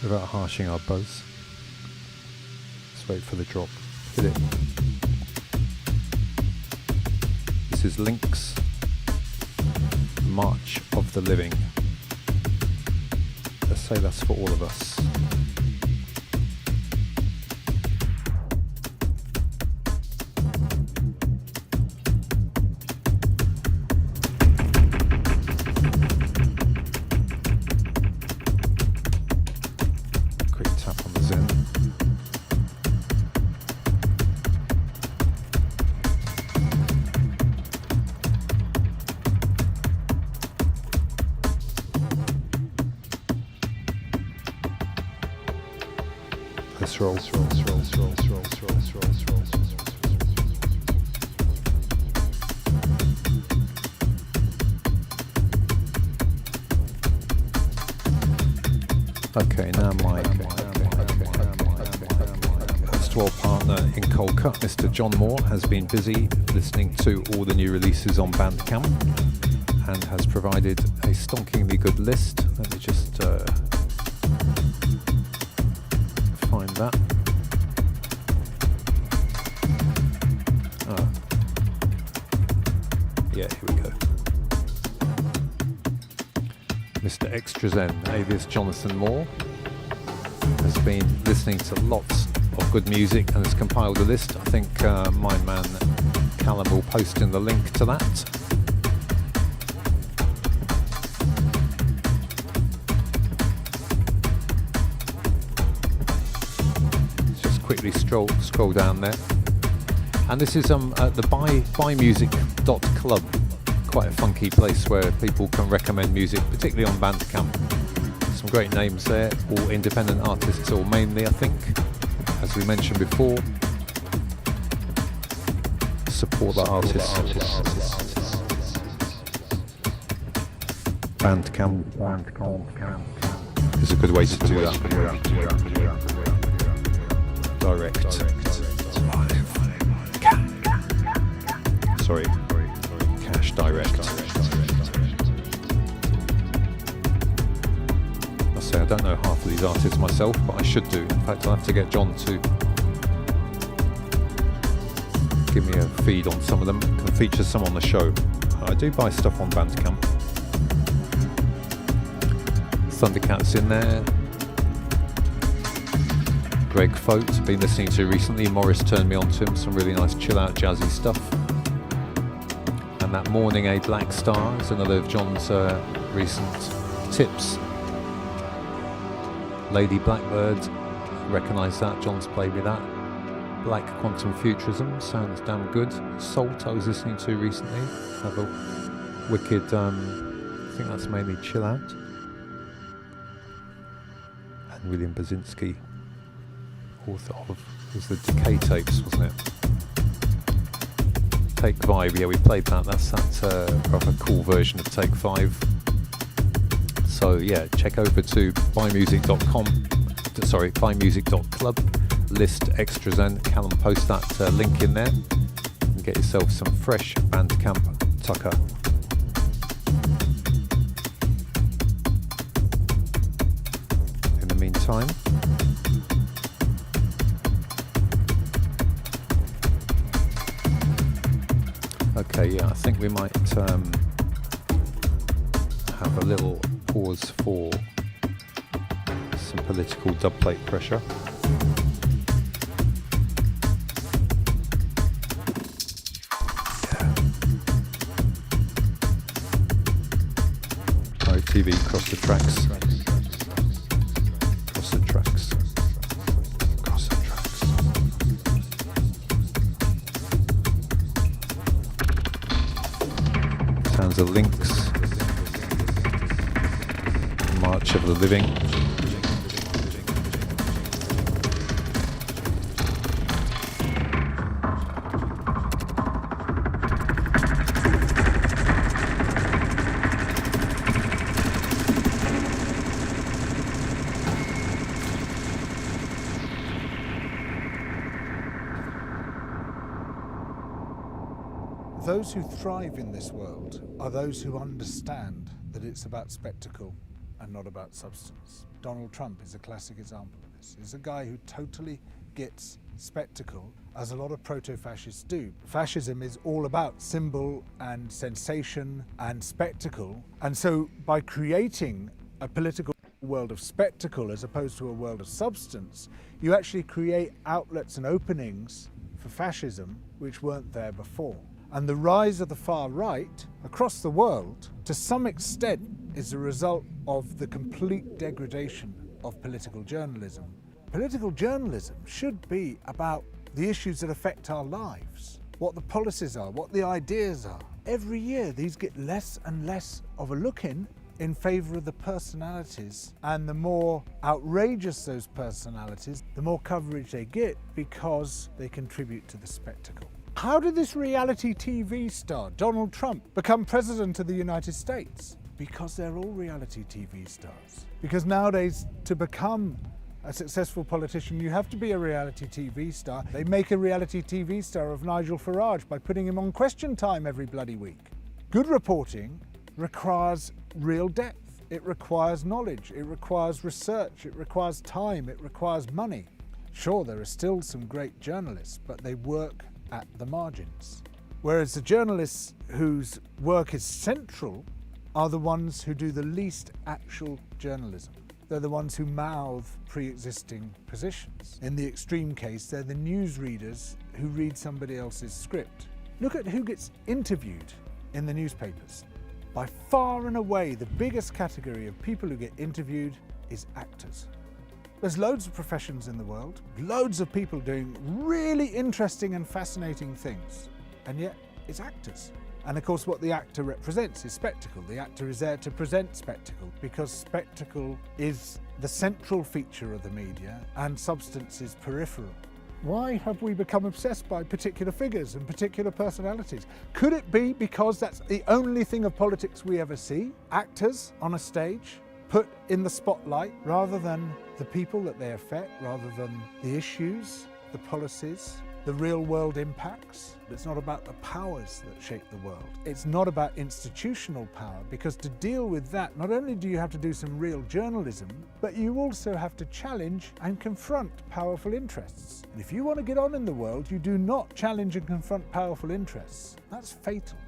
Without harshing our buzz. Let's wait for the drop. Hit it. This is Lynx, March of the Living. Let's say that's for all of us. Roll. Okay, now my pastoral partner in Colcut, Mr. John Moore, has been busy listening to all the new releases on Bandcamp and has provided a stonkingly good list. Let me just find that. Yeah, here we go. Mr. Extra Zen, alias Jonathan Moore, has been listening to lots of good music and has compiled a list. I think my man Callum will post in the link to that. Quickly scroll down there, and this is at the buymusic.club, quite a funky place where people can recommend music, particularly on Bandcamp. Some great names there, all independent artists, or mainly, I think, as we mentioned before. Support the artists. Bandcamp is a good way to do that. Direct. Sorry. Cash direct. I don't know half of these artists myself, but I should do. In fact, I'll have to get John to give me a feed on some of them, can feature some on the show. I do buy stuff on Bandcamp. Thundercat's in there. Greg Foat, been listening to recently. Morris turned me on to him, some really nice chill out jazzy stuff. And that Morning A Black Star is another of John's recent tips. Lady Blackbird, recognise that, John's played with that. Black Quantum Futurism, sounds damn good. Salt I was listening to recently, have a wicked, I think that's mainly chill out. And William Basinski, author of, was the Decay tapes, wasn't it? Take 5, yeah, we played that. That's that rather cool version of Take 5. So yeah, check over to buymusic.club, list extras, and Callum post that link in there and get yourself some fresh Bandcamp tucker. In the meantime, okay, yeah, I think we might have a little pause for some political dubplate pressure. Yeah. OTV, cross the tracks. Cross the tracks. Cross the tracks. Sounds of Lynx. March of the Living.
Those who thrive in this world are those who understand that it's about spectacle and not about substance. Donald Trump is a classic example of this. He's a guy who totally gets spectacle, as a lot of proto-fascists do. Fascism is all about symbol and sensation and spectacle, and so by creating a political world of spectacle as opposed to a world of substance, you actually create outlets and openings for fascism which weren't there before. And the rise of the far right across the world, to some extent, is a result of the complete degradation of political journalism. Political journalism should be about the issues that affect our lives, what the policies are, what the ideas are. Every year, these get less and less of a look in favour of the personalities, and the more outrageous those personalities, the more coverage they get because they contribute to the spectacle. How did this reality TV star, Donald Trump, become president of the United States? Because they're all reality TV stars. Because nowadays, to become a successful politician, you have to be a reality TV star. They make a reality TV star of Nigel Farage by putting him on Question Time every bloody week. Good reporting requires real depth. It requires knowledge. It requires research. It requires time. It requires money. Sure, there are still some great journalists, but they work at the margins. Whereas the journalists whose work is central are the ones who do the least actual journalism. They're the ones who mouth pre-existing positions. In the extreme case, they're the newsreaders who read somebody else's script. Look at who gets interviewed in the newspapers. By far and away, the biggest category of people who get interviewed is actors. There's loads of professions in the world, loads of people doing really interesting and fascinating things, and yet it's actors. And of course what the actor represents is spectacle. The actor is there to present spectacle because spectacle is the central feature of the media and substance is peripheral. Why have we become obsessed by particular figures and particular personalities? Could it be because that's the only thing of politics we ever see? Actors on a stage put in the spotlight rather than the people that they affect, rather than the issues, the policies, the real world impacts. It's not about the powers that shape the world. It's not about institutional power, because to deal with that, not only do you have to do some real journalism, but you also have to challenge and confront powerful interests. And if you want to get on in the world, you do not challenge and confront powerful interests. That's fatal.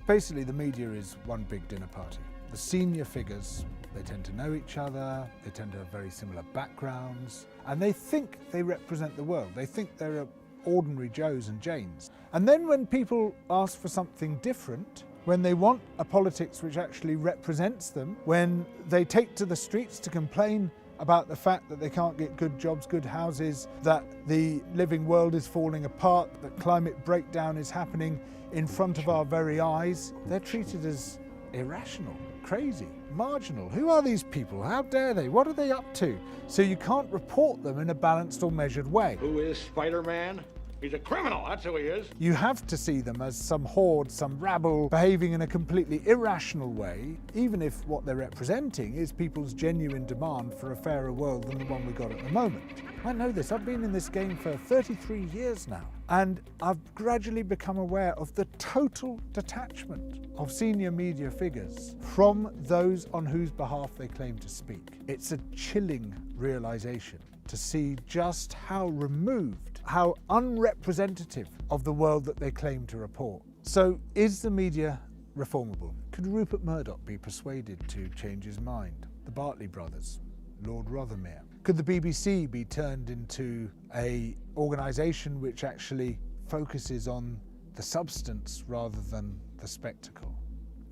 Basically, the media is one big dinner party. The senior figures, they tend to know each other, they tend to have very similar backgrounds, and they think they represent the world. They think they're ordinary Joes and Janes. And then when people ask for something different, when they want a politics which actually represents them, when they take to the streets to complain about the fact that they can't get good jobs, good houses, that the living world is falling apart, that climate breakdown is happening in front of our very eyes, they're treated as irrational, crazy, marginal. Who are these people? How dare they? What are they up to? So you can't report them in a balanced or measured way.
Who is Spider-Man? He's a criminal, that's who he is.
You have to see them as some horde, some rabble, behaving in a completely irrational way, even if what they're representing is people's genuine demand for a fairer world than the one we got at the moment. I know this. I've been in this game for 33 years now, and I've gradually become aware of the total detachment of senior media figures from those on whose behalf they claim to speak. It's a chilling realization to see just how removed, how unrepresentative of the world that they claim to report. So is the media reformable? Could Rupert Murdoch be persuaded to change his mind? The Bartley brothers, Lord Rothermere. Could the BBC be turned into an organisation which actually focuses on the substance rather than the spectacle?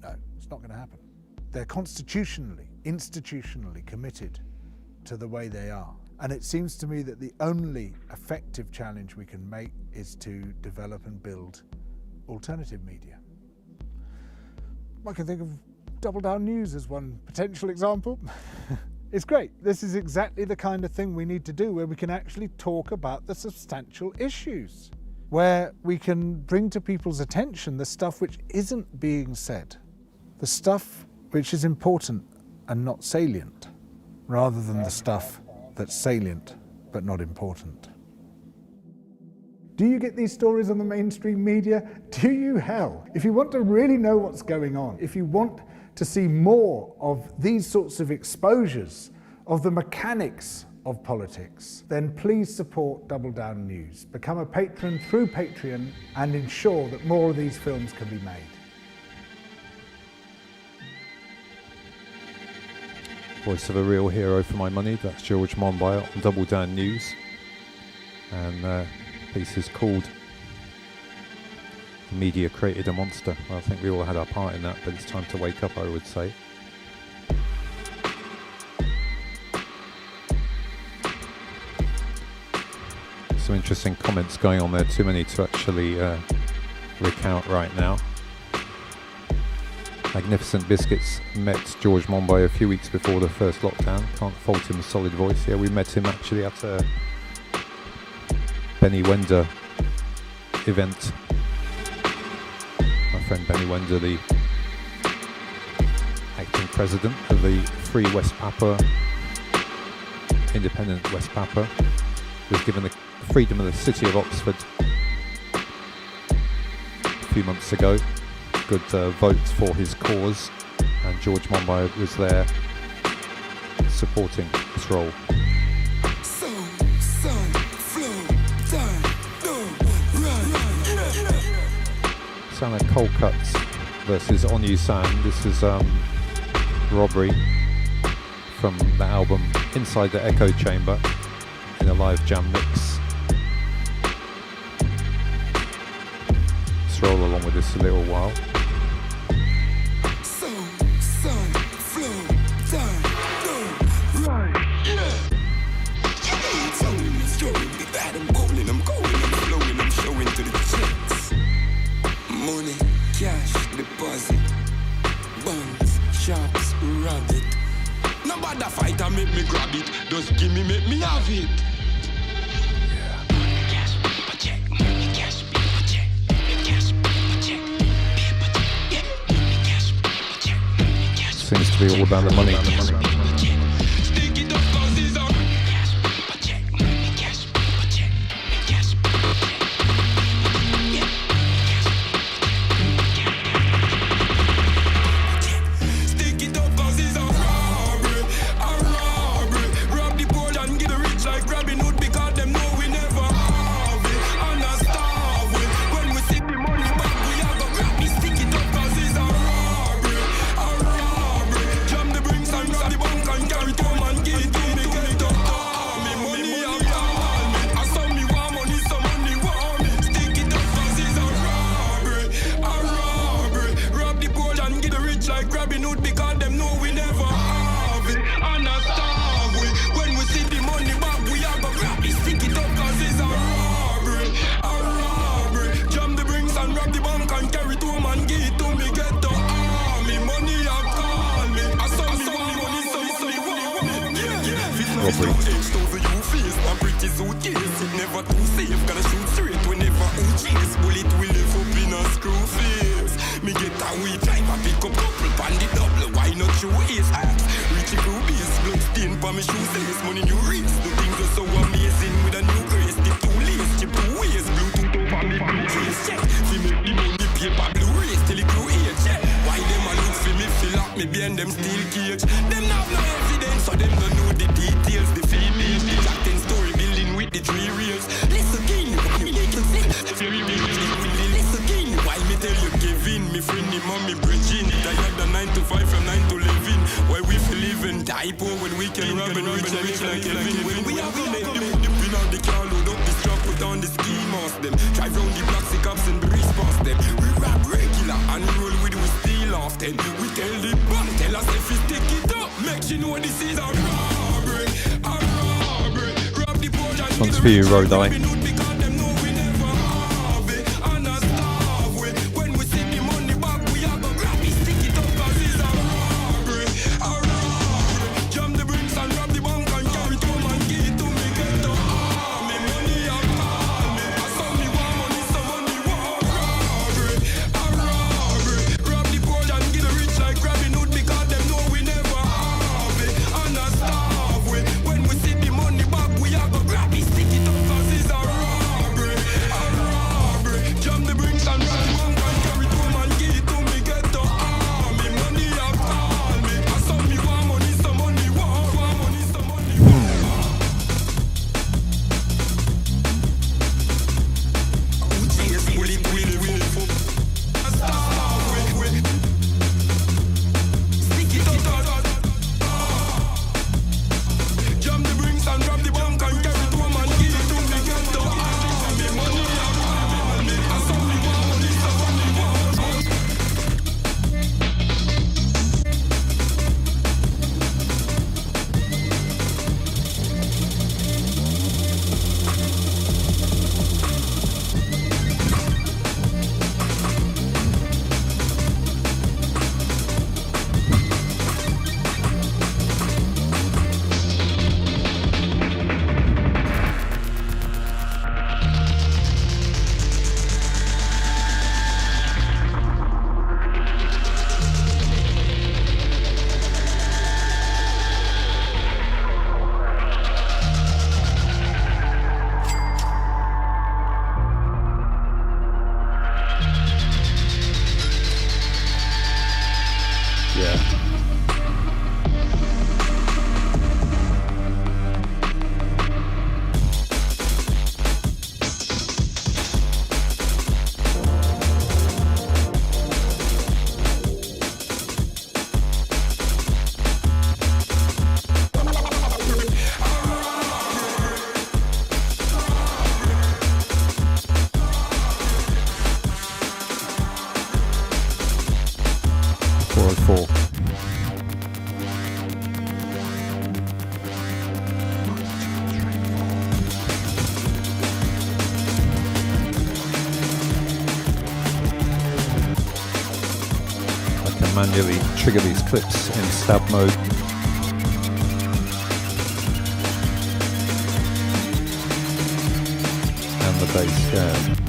No, it's not going to happen. They're constitutionally, institutionally committed to the way they are. And it seems to me that the only effective challenge we can make is to develop and build alternative media. I can think of Double Down News as one potential example. It's great. This is exactly the kind of thing we need to do, where we can actually talk about the substantial issues, where we can bring to people's attention the stuff which isn't being said, the stuff which is important and not salient, rather than the stuff that's salient but not important. Do you get these stories on the mainstream media? Do you? Hell. If you want to really know what's going on, if you want to see more of these sorts of exposures of the mechanics of politics, then please support Double Down News. Become a patron through Patreon and ensure that more of these films can be made.
Voice of a real hero for my money, that's George Monbiot on Double Down News. And the piece is called The Media Created a Monster. Well, I think we all had our part in that, but it's time to wake up, I would say. Some interesting comments going on there, too many to actually recount right now. Magnificent Biscuits met George Monbiot a few weeks before the first lockdown. Can't fault him a solid voice. Yeah, we met him actually at a Benny Wender event. My friend Benny Wender, the acting president of the Free West Papua, independent West Papua, was given the freedom of the city of Oxford a few months ago. Good vote for his cause, and George Monbiot was there supporting this role. Sound like Cold Cuts versus On You Sound. This is Robbery from the album Inside the Echo Chamber in a live jam mix. Let's roll along with this a little while.
Money, cash, deposit, bonds, shops, rabbit. No bother fight and make me grab it. Just give me, make me have it.
Seems to be all about the money. robbery.
Never too safe, gotta shoot straight whenever who chase. Bullet will live up in a screw face. Me get a wee driver, pick up couple, pan the double. Why not show ace axe? Reaching blue base, blood stain pa me shoes lace. Money new race, the things are so amazing with a new grace. Tip two lace, chip two ways, Bluetooth over me blue case. Check, fi make the money paper blue race till it grew age. Check, why them a look fi me fill up me behind them steel cage? Them have no evidence, so them don't know the details. The female, the Jack 10 story building with the 3 reels. Listen again, listen again. Why me tell you Kevin, me friend, me mommy bridging. Tired the 9 to 5 from 9 to 11. Why we feel living die poor when we can rob and rich like Kevin. When we have to make the money, pin out the car, load up the truck, put on the ski mask them. Drive round the blocks, the cops and breeze past them. We rap regular and roll with we steal off them. We tell the bank, tell us if we stick it up. Make you know this is a robbery, a robbery. Rob the poor and
One's for you, Rodai. Manually trigger these clips in stab mode. And the bass, yeah.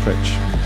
Stretch.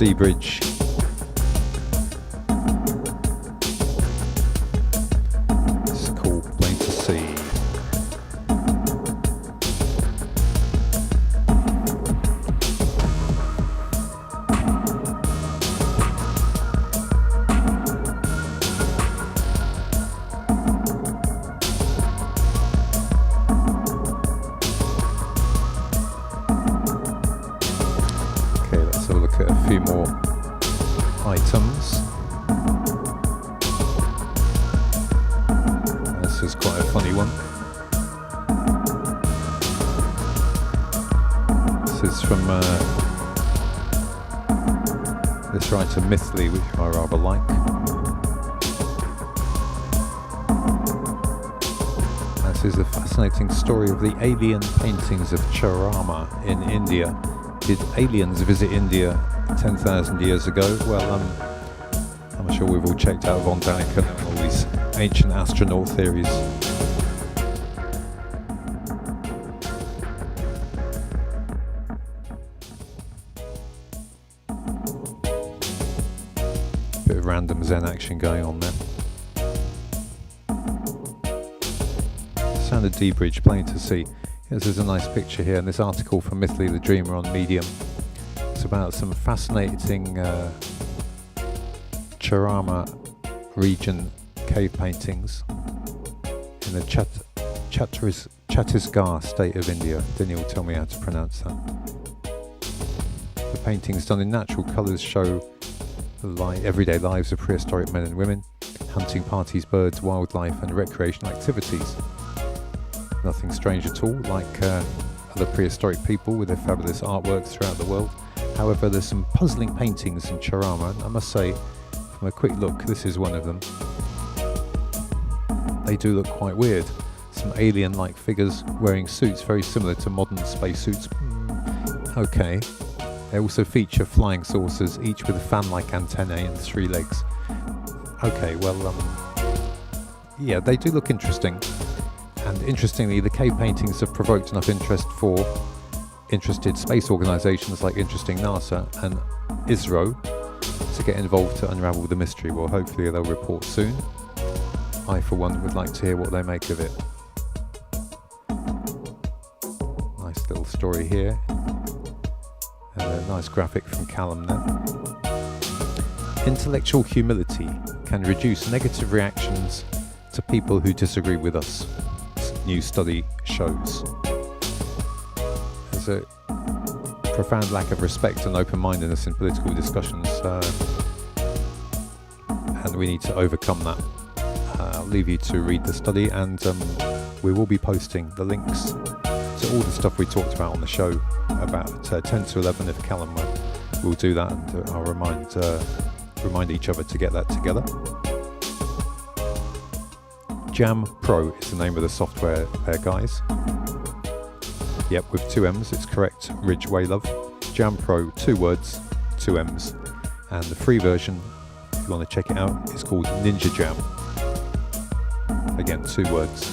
D Bridge. It's called Plain to See. Few more items. This is quite a funny one. This is from this writer Mithley, which I rather like. This is a fascinating story of the alien paintings of Charama in India. Did aliens visit India 10,000 years ago? Well, I'm sure we've all checked out Von Daniken and all these ancient astronaut theories. Bit of random Zen action going on there. Sound of D Bridge, plain to see. This is a nice picture here, and this article from Mithley the Dreamer on Medium. It's about some fascinating Charama region cave paintings in the Chhattisgarh state of India. Daniel will tell me how to pronounce that. The paintings done in natural colours show the everyday lives of prehistoric men and women, hunting parties, birds, wildlife and recreational activities. Nothing strange at all, like other prehistoric people with their fabulous artworks throughout the world. However, there's some puzzling paintings in Charama, and I must say, from a quick look, this is one of them. They do look quite weird. Some alien-like figures wearing suits very similar to modern spacesuits. Okay. They also feature flying saucers, each with a fan-like antennae and 3 legs. Okay, well, yeah, they do look interesting. And interestingly, the cave paintings have provoked enough interest for interested space organisations like interesting NASA and ISRO to get involved to unravel the mystery. Well, hopefully they'll report soon. I, for one, would like to hear what they make of it. Nice little story here. And a nice graphic from Callum there. Intellectual humility can reduce negative reactions to people who disagree with us. New study shows. There's a profound lack of respect and open-mindedness in political discussions, and we need to overcome that. I'll leave you to read the study, and we will be posting the links to all the stuff we talked about on the show about 10 to 11 if Callum will do that, and I'll remind each other to get that together. Jam Pro is the name of the software there, guys. Yep, with 2 M's, it's correct. Ridge Waylove. Jam Pro, 2 words, 2 M's. And the free version, if you want to check it out, is called Ninja Jam. Again, 2 words.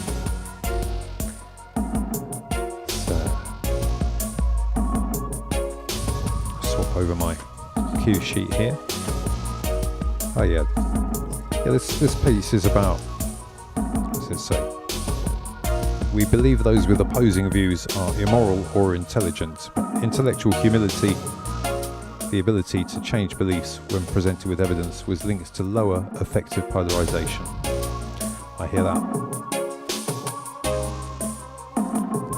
Swap over my cue sheet here. Oh yeah. Yeah, this piece is about, say, we believe those with opposing views are immoral or intelligent. Intellectual humility, the ability to change beliefs when presented with evidence, was linked to lower affective polarization. I hear that.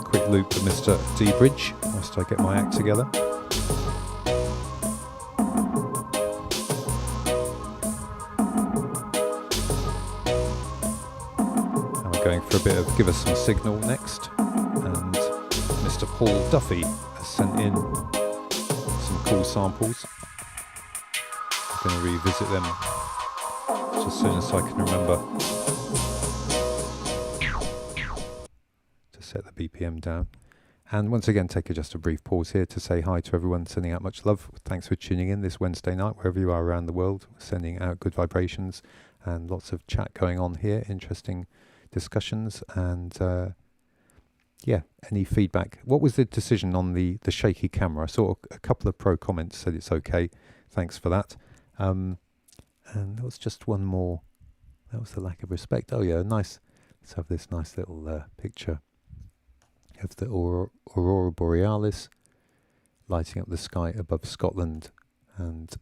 Quick loop to Mr. D Bridge, whilst I get my act together. Going for a bit of Give Us Some Signal next, and Mr. Paul Duffy has sent in some cool samples. I'm going to revisit them just as soon as I can remember to set the BPM down. And once again, take just a brief pause here to say hi to everyone, sending out much love. Thanks for tuning in this Wednesday night, wherever you are around the world, sending out good vibrations and lots of chat going on here, interesting discussions, and yeah, any feedback. What was the decision on the shaky camera? I saw a couple of pro comments said it's okay. Thanks for that. And there was just one more. That was the lack of respect. Oh yeah, nice. Let's have this nice little picture of the Aurora Borealis lighting up the sky above Scotland. And,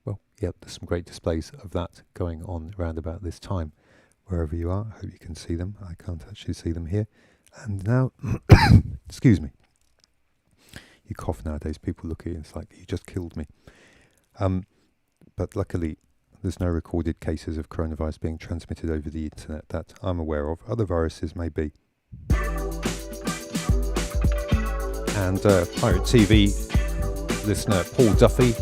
well, yep, there's some great displays of that going on around about this time. Wherever you are, I hope you can see them. I can't actually see them here. And now, excuse me. You cough nowadays, people look at you, it's like, you just killed me. But luckily, there's no recorded cases of coronavirus being transmitted over the internet that I'm aware of. Other viruses may be. And Pirate TV listener Paul Duffy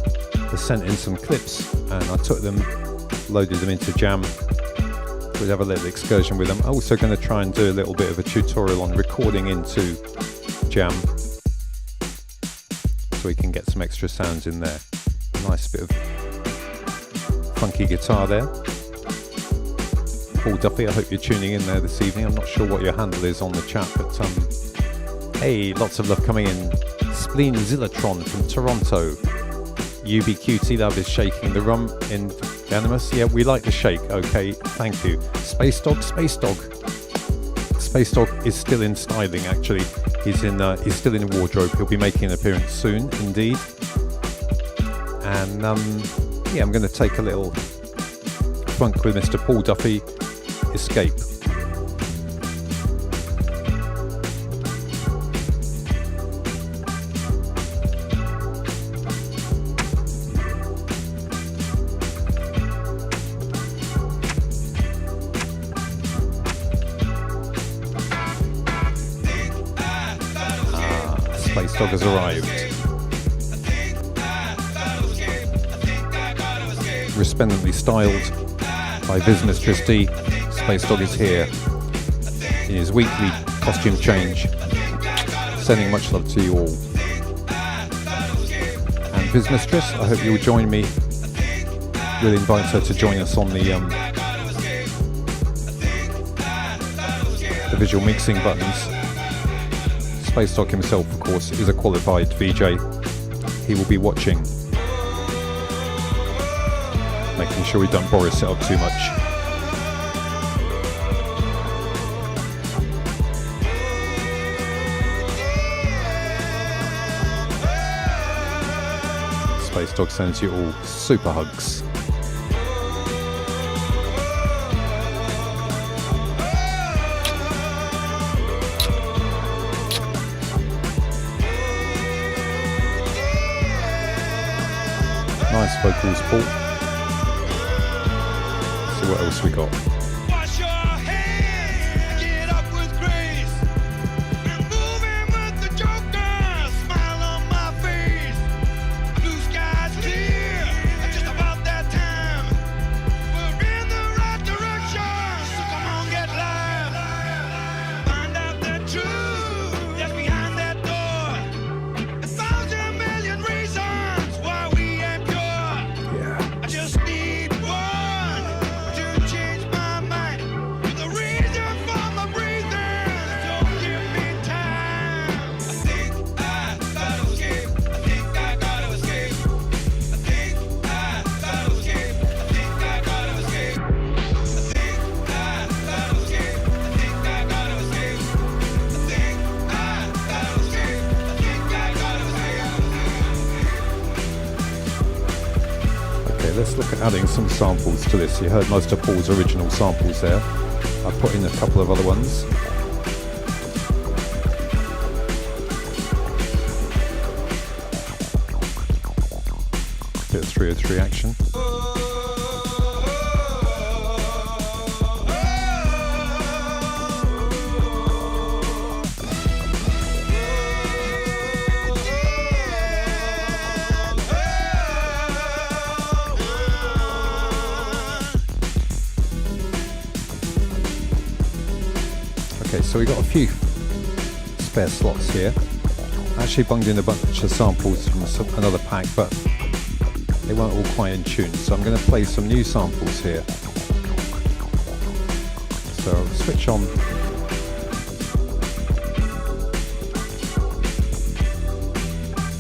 has sent in some clips, and I took them, loaded them into Jam. We'll have a little excursion with them. I'm also going to try and do a little bit of a tutorial on recording into Jam, so we can get some extra sounds in there. A nice bit of funky guitar there. Paul Duffy, I hope you're tuning in there this evening. I'm not sure what your handle is on the chat, but hey, lots of love coming in. Spleen Zillatron from Toronto. UBQT Love is shaking the rum in Animus. Yeah, we like the shake. Okay, thank you. Space Dog. Space Dog is still in styling, actually. He's still in wardrobe. He'll be making an appearance soon, indeed. And yeah, I'm going to take a little funk with Mr. Paul Duffy. Escape. Space Dog has arrived. Resplendently styled by Viz Mistress D, Space Dog is here in his weekly costume change. Sending much love to you all. And Viz Mistress, I hope you'll join me. We'll invite her to join us on the visual mixing buttons. Space Dog himself, of course, is a qualified VJ. He will be watching, making sure we don't Boris it up too much. Space Dog sends you all super hugs. Nice vocals, Paul. Let's see what else we got.
Wash your hands, get up with grace. Been moving with the Joker, smile on my face. Blue skies clear, just about that time. We're in the right direction, so come on, get live. Find out the truth that's behind that door. 1,000 million reasons why we ain't pure. I just need one to change my mind. You're the reason for my breathing, so give me time. I think I gotta escape. I think I gotta escape. I think I gotta escape. I think I gotta escape. I think I gotta escape. I think I gotta escape. I think I gotta escape. I think I gotta escape.
Okay, let's look at adding some samples to this. You heard most of Paul's original samples there. I've put in a couple of other ones. Bit of 303 action. Okay, so we got a few spare slots here. I actually bunged in a bunch of samples from another pack, but they weren't all quite in tune. So I'm going to play some new samples here. So I'll switch on.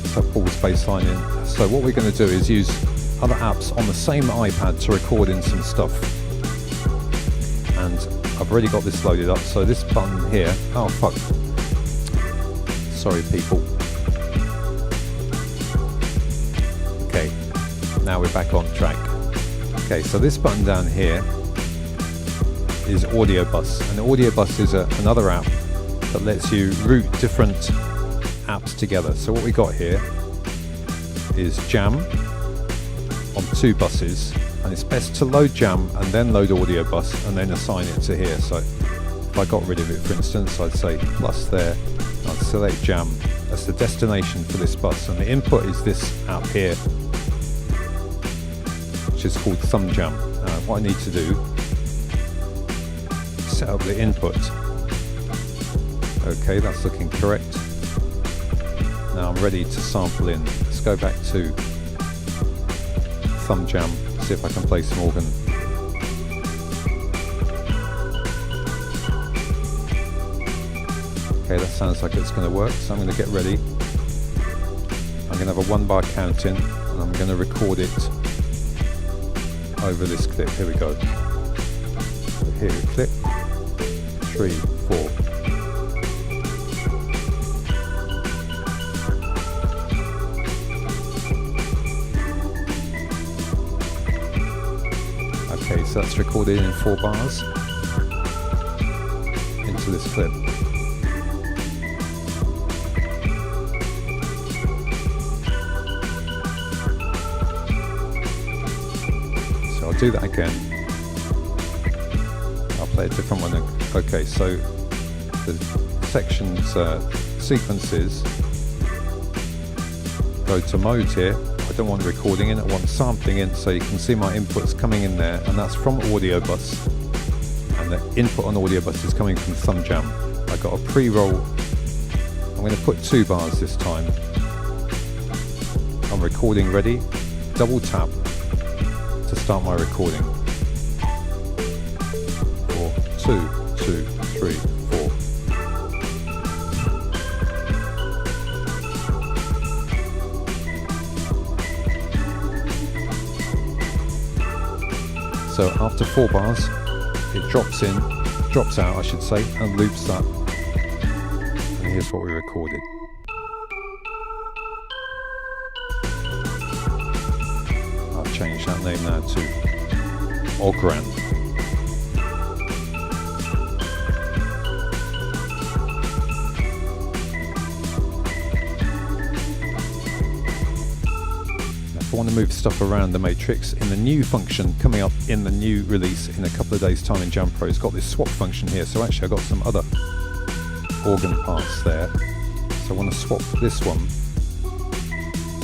Let's have Paul's bass line in. So what we're going to do is use other apps on the same iPad to record in some stuff. And I've already got this loaded up, so this button here, oh fuck, sorry people. Okay, now we're back on track. Okay, so this button down here is Audio Bus, and Audio Bus is another app that lets you route different apps together. So what we got here is Jam on 2 buses, and it's best to load Jam and then load Audio Bus and then assign it to here. So if I got rid of it, for instance, I'd say plus there, I'd select Jam. That's the destination for this bus, and the input is this app here, which is called Thumb Jam. What I need to do is set up the input. Okay, that's looking correct. Now I'm ready to sample in. Let's go back to Thumb Jam, see if I can play some organ. Okay, that sounds like it's going to work, so I'm going to get ready. I'm going to have a 1-bar count in, and I'm going to record it over this clip. Here we go. Here, clip. 3, 4. Okay, so that's recorded in 4 bars into this clip. So I'll do that again. I'll play a different one. Okay, so the sections, sequences, go to mode here. I don't want recording in, I want sampling in, so you can see my inputs coming in there, and that's from Audio Bus, and the input on Audio Bus is coming from Thumb Jam. I got a pre-roll. I'm going to put 2 bars this time. I'm recording ready. Double tap to start my recording. 4, 2, 2, 3, 4. So after 4 bars, it drops out I should say, and loops that. And here's what we recorded. I've changed that name now to Ogran. If I want to move stuff around the matrix, in the new function coming up in the new release in a couple of days time in Jam Pro, it's got this swap function here. So actually I've got some other organ parts there. So I want to swap this one.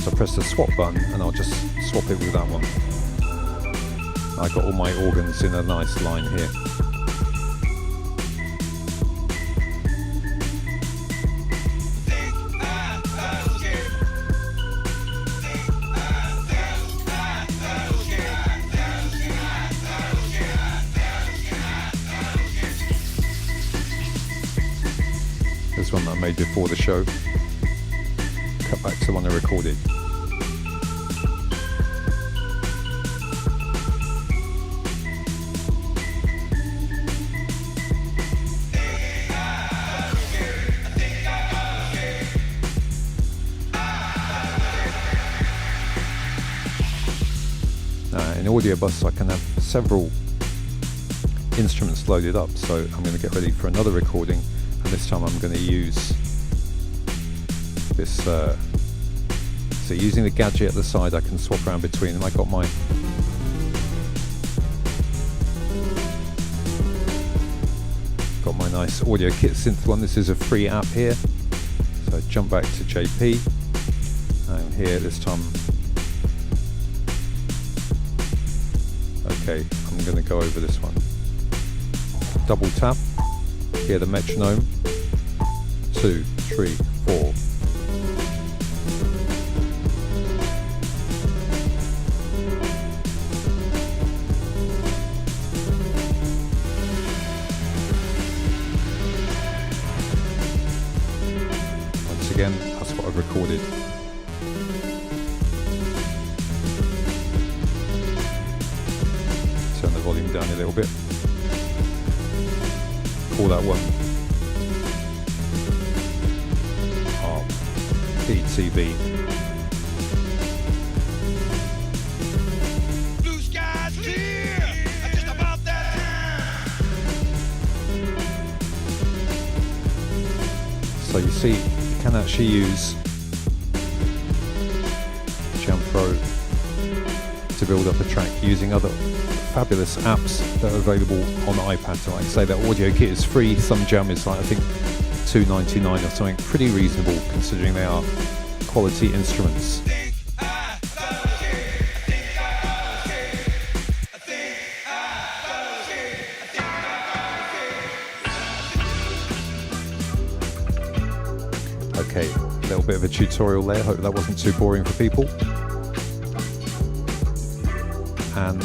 So I press the swap button and I'll just swap it with that one. I got all my organs in a nice line here. This one that I made before the show. Cut back to the one I recorded. In Audio Bus I can have several instruments loaded up, so I'm going to get ready for another recording, and this time I'm going to use this, so using the gadget at the side I can swap around between them. I got my nice Audio Kit synth one. This is a free app here, so I jump back to JP, and here this time. Okay, I'm going to go over this one. Double tap, hear the metronome, 2, 3, 4. Once again, that's what I've recorded. Turn the volume down a little bit. Call that one PTV.
Blue skies clear, just about that time.
So you see, you can actually use Jam Pro to build up a track using other fabulous apps that are available on the iPad. So like I say, that audio kit is free. Some Jam is like, I think, $2.99 or something. Pretty reasonable considering they are quality instruments. Okay, a little bit of a tutorial there. Hope that wasn't too boring for people. And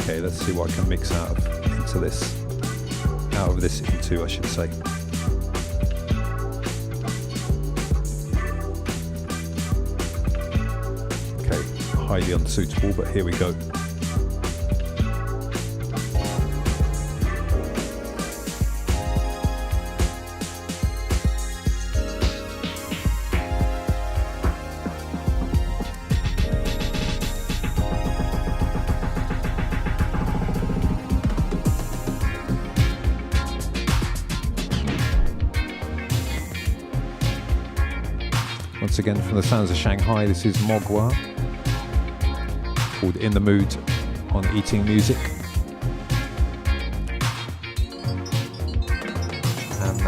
okay, let's see what I can mix out of this into, I should say. Okay, highly unsuitable, but here we go. Once again, from the sounds of Shanghai, this is Mogwa, called In the Mood on Eating Music. And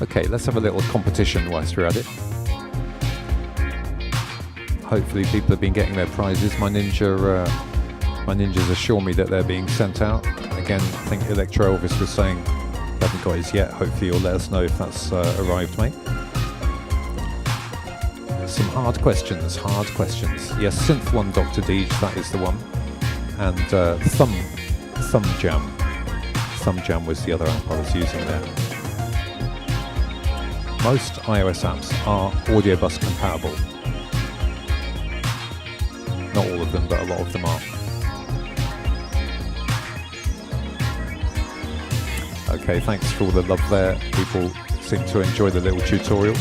okay, let's have a little competition whilst we're at it. Hopefully people have been getting their prizes. My ninjas assure me that they're being sent out. Again, I think Electro Elvis was saying they haven't got his yet. Hopefully you'll let us know if that's arrived, mate. Some hard questions. Yes, Synth One, Dr. Deej, that is the one. And Thumb Jam. Thumb Jam was the other app I was using there. Most iOS apps are audio bus compatible. Not all of them, but a lot of them are. Okay, thanks for all the love there. People seem to enjoy the little tutorial.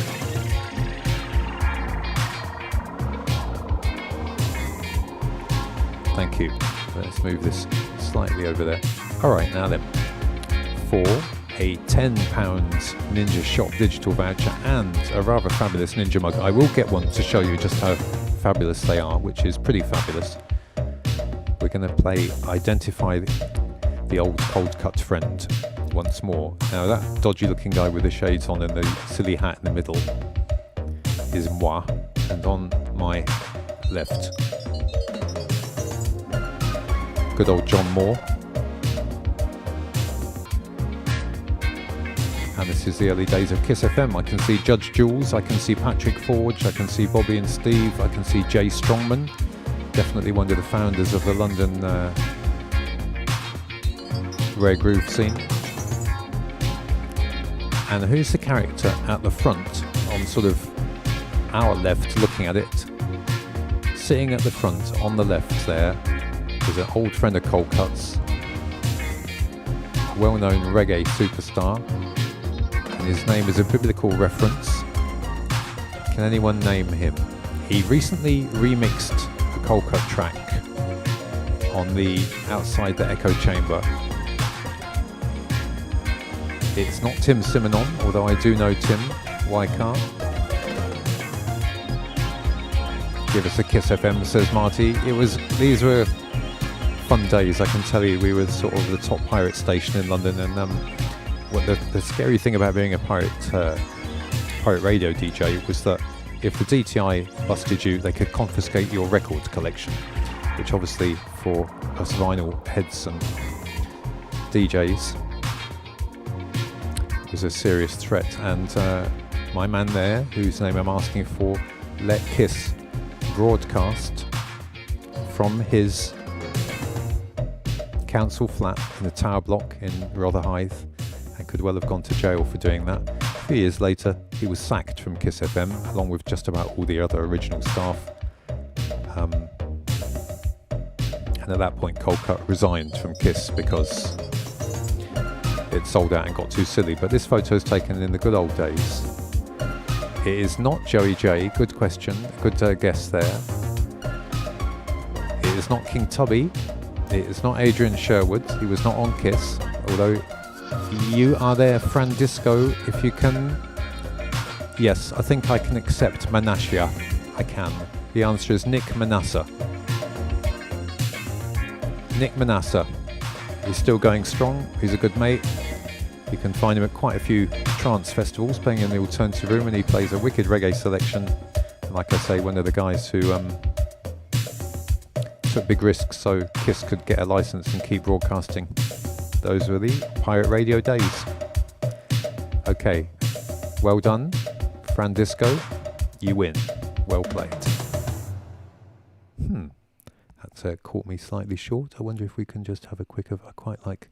Thank you. Let's move this slightly over there. Alright, now then. For a £10 Ninja Shop digital voucher and a rather fabulous Ninja mug, I will get one to show you just how fabulous they are, which is pretty fabulous. We're going to play Identify the Old Cold Cut Friend once more. Now that dodgy looking guy with the shades on and the silly hat in the middle is moi, and on my left, good old John Moore. And this is the early days of Kiss FM. I can see Judge Jules, I can see Patrick Forge, I can see Bobby and Steve, I can see Jay Strongman, definitely one of the founders of the London rare groove scene. And who's the character at the front, on sort of our left, looking at it? Sitting at the front, on the left there, is an old friend of Cold Cuts, a well-known reggae superstar, and his name is a biblical reference. Can anyone name him? He recently remixed a Cold Cut track on the Outside the Echo Chamber. It's not Tim Simonon, although I do know Tim. Why can't? Give us a Kiss FM, says Marty. These were fun days, I can tell you. We were sort of the top pirate station in London, and what the scary thing about being a pirate radio DJ was that if the DTI busted you, they could confiscate your record collection, which obviously for us vinyl heads and DJs was a serious threat. And my man there, whose name I'm asking for, let Kiss broadcast from his council flat in a tower block in Rotherhithe and could well have gone to jail for doing that. A few years later, he was sacked from Kiss FM, along with just about all the other original staff. And at that point, Coldcut resigned from Kiss because it sold out and got too silly. But this photo is taken in the good old days. It is not Joey J. Good question. Good guess there. It is not King Tubby. It is not Adrian Sherwood. He was not on Kiss. Although you are there, Fran Disco, if you can. Yes, I think I can accept Manascia. I can. The answer is Nick Manassa. Nick Manassa. He's still going strong. He's a good mate. You can find him at quite a few trance festivals, playing in the alternative room, and he plays a wicked reggae selection. And like I say, one of the guys who took big risks so Kiss could get a license and keep broadcasting. Those were the pirate radio days. Okay, well done, Fran Disco. You win. Well played. That's caught me slightly short. I wonder if we can just have a quick of. I quite like.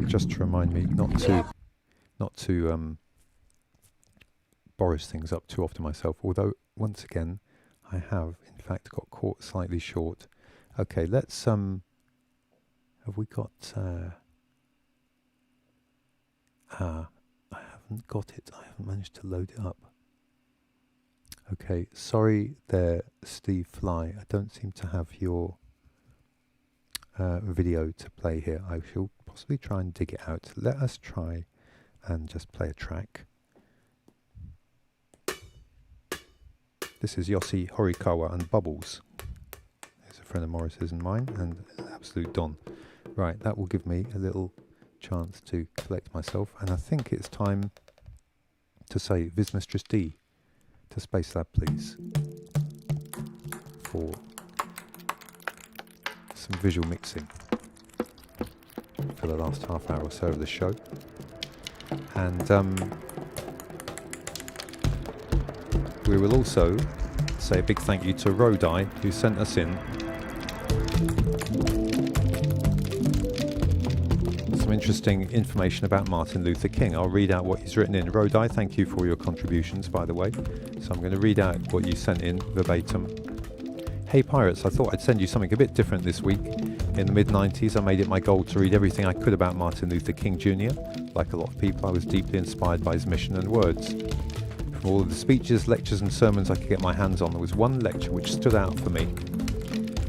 Just to remind me not to Boris things up too often myself. Although once again, I have in fact got caught slightly short. Okay, let's have we got? I haven't got it. I haven't managed to load it up. Okay, sorry there, Steve Fly. I don't seem to have your video to play here. I shall possibly try and dig it out. Let us try and just play a track. This is Yossi Horikawa and Bubbles. There's a friend of Morris's and mine, and an absolute don. Right, that will give me a little chance to collect myself, and I think it's time to say Viz Mistress D to Space Lab, please, for some visual mixing for the last half hour or so of the show. And we will also say a big thank you to Rodai, who sent us in some interesting information about Martin Luther King. I'll read out what he's written in. Rodai, thank you for your contributions, by the way. So I'm going to read out what you sent in verbatim. Hey Pirates, I thought I'd send you something a bit different this week. In the mid-90s, I made it my goal to read everything I could about Martin Luther King Jr. Like a lot of people, I was deeply inspired by his mission and words. From all of the speeches, lectures and sermons I could get my hands on, there was one lecture which stood out for me.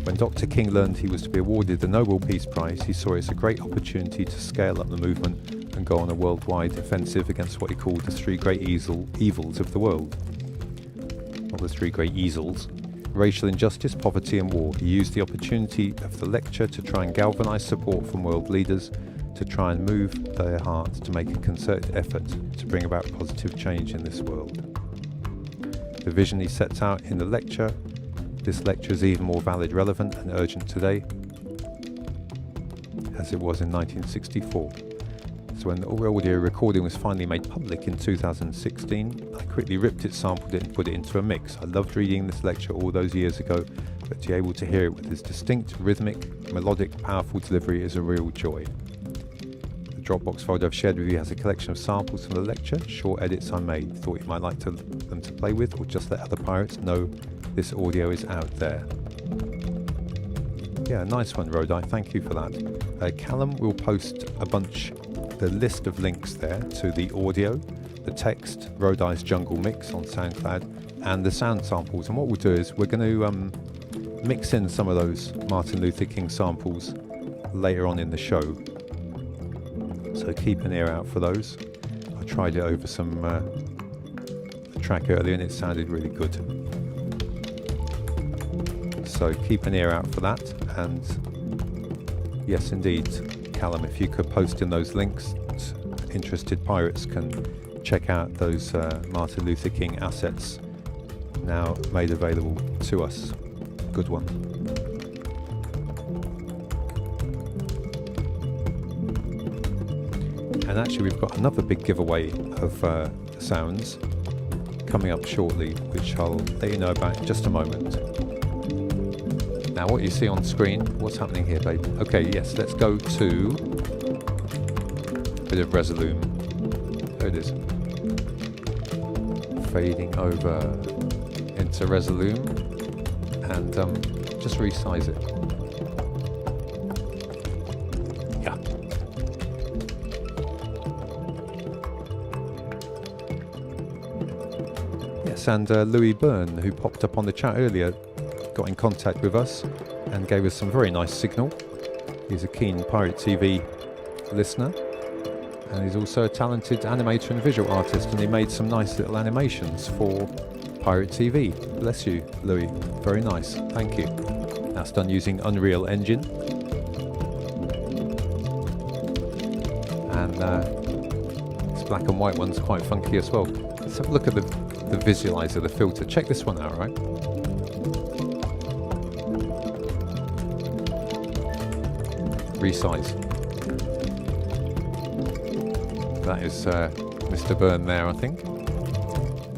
When Dr. King learned he was to be awarded the Nobel Peace Prize, he saw it as a great opportunity to scale up the movement and go on a worldwide offensive against what he called the three great evils of the world. Not the three great easels. Racial injustice, poverty and war. He used the opportunity of the lecture to try and galvanise support from world leaders, to try and move their hearts to make a concerted effort to bring about positive change in this world. The vision he sets out in the lecture, this lecture is even more valid, relevant and urgent today as it was in 1964. So when the audio recording was finally made public in 2016, I quickly ripped it, sampled it and put it into a mix. I loved reading this lecture all those years ago, but to be able to hear it with its distinct, rhythmic, melodic, powerful delivery is a real joy. The Dropbox folder I've shared with you has a collection of samples from the lecture, short edits I made. Thought you might like them to play with, or just let other pirates know this audio is out there. Yeah, nice one, Rodai. Thank you for that. Callum will post the list of links there to the audio, the text, Rodai's Jungle Mix on SoundCloud, and the sound samples. And what we'll do is we're going to mix in some of those Martin Luther King samples later on in the show. So keep an ear out for those. I tried it over some a track earlier and it sounded really good. So keep an ear out for that. And yes, indeed, Callum, if you could post in those links, interested pirates can check out those Martin Luther King assets now made available to us. Good one. And actually we've got another big giveaway of sounds. coming up shortly, which I'll let you know about in just a moment. Now what you see on screen, what's happening here, babe? Okay, yes, let's go to a bit of Resolume. There it is. Fading over into Resolume and just resize it. Yeah. Yes, and Louis Byrne, who popped up on the chat earlier, got in contact with us and gave us some very nice signal. He's a keen Pirate TV listener, and he's also a talented animator and visual artist, and he made some nice little animations for Pirate TV. Bless you, Louis. Very nice. Thank you. That's done using Unreal Engine. And this black and white one's quite funky as well. Let's have a look at the visualizer, the filter. Check this one out, right? Resize. That is Mr. Byrne there, I think.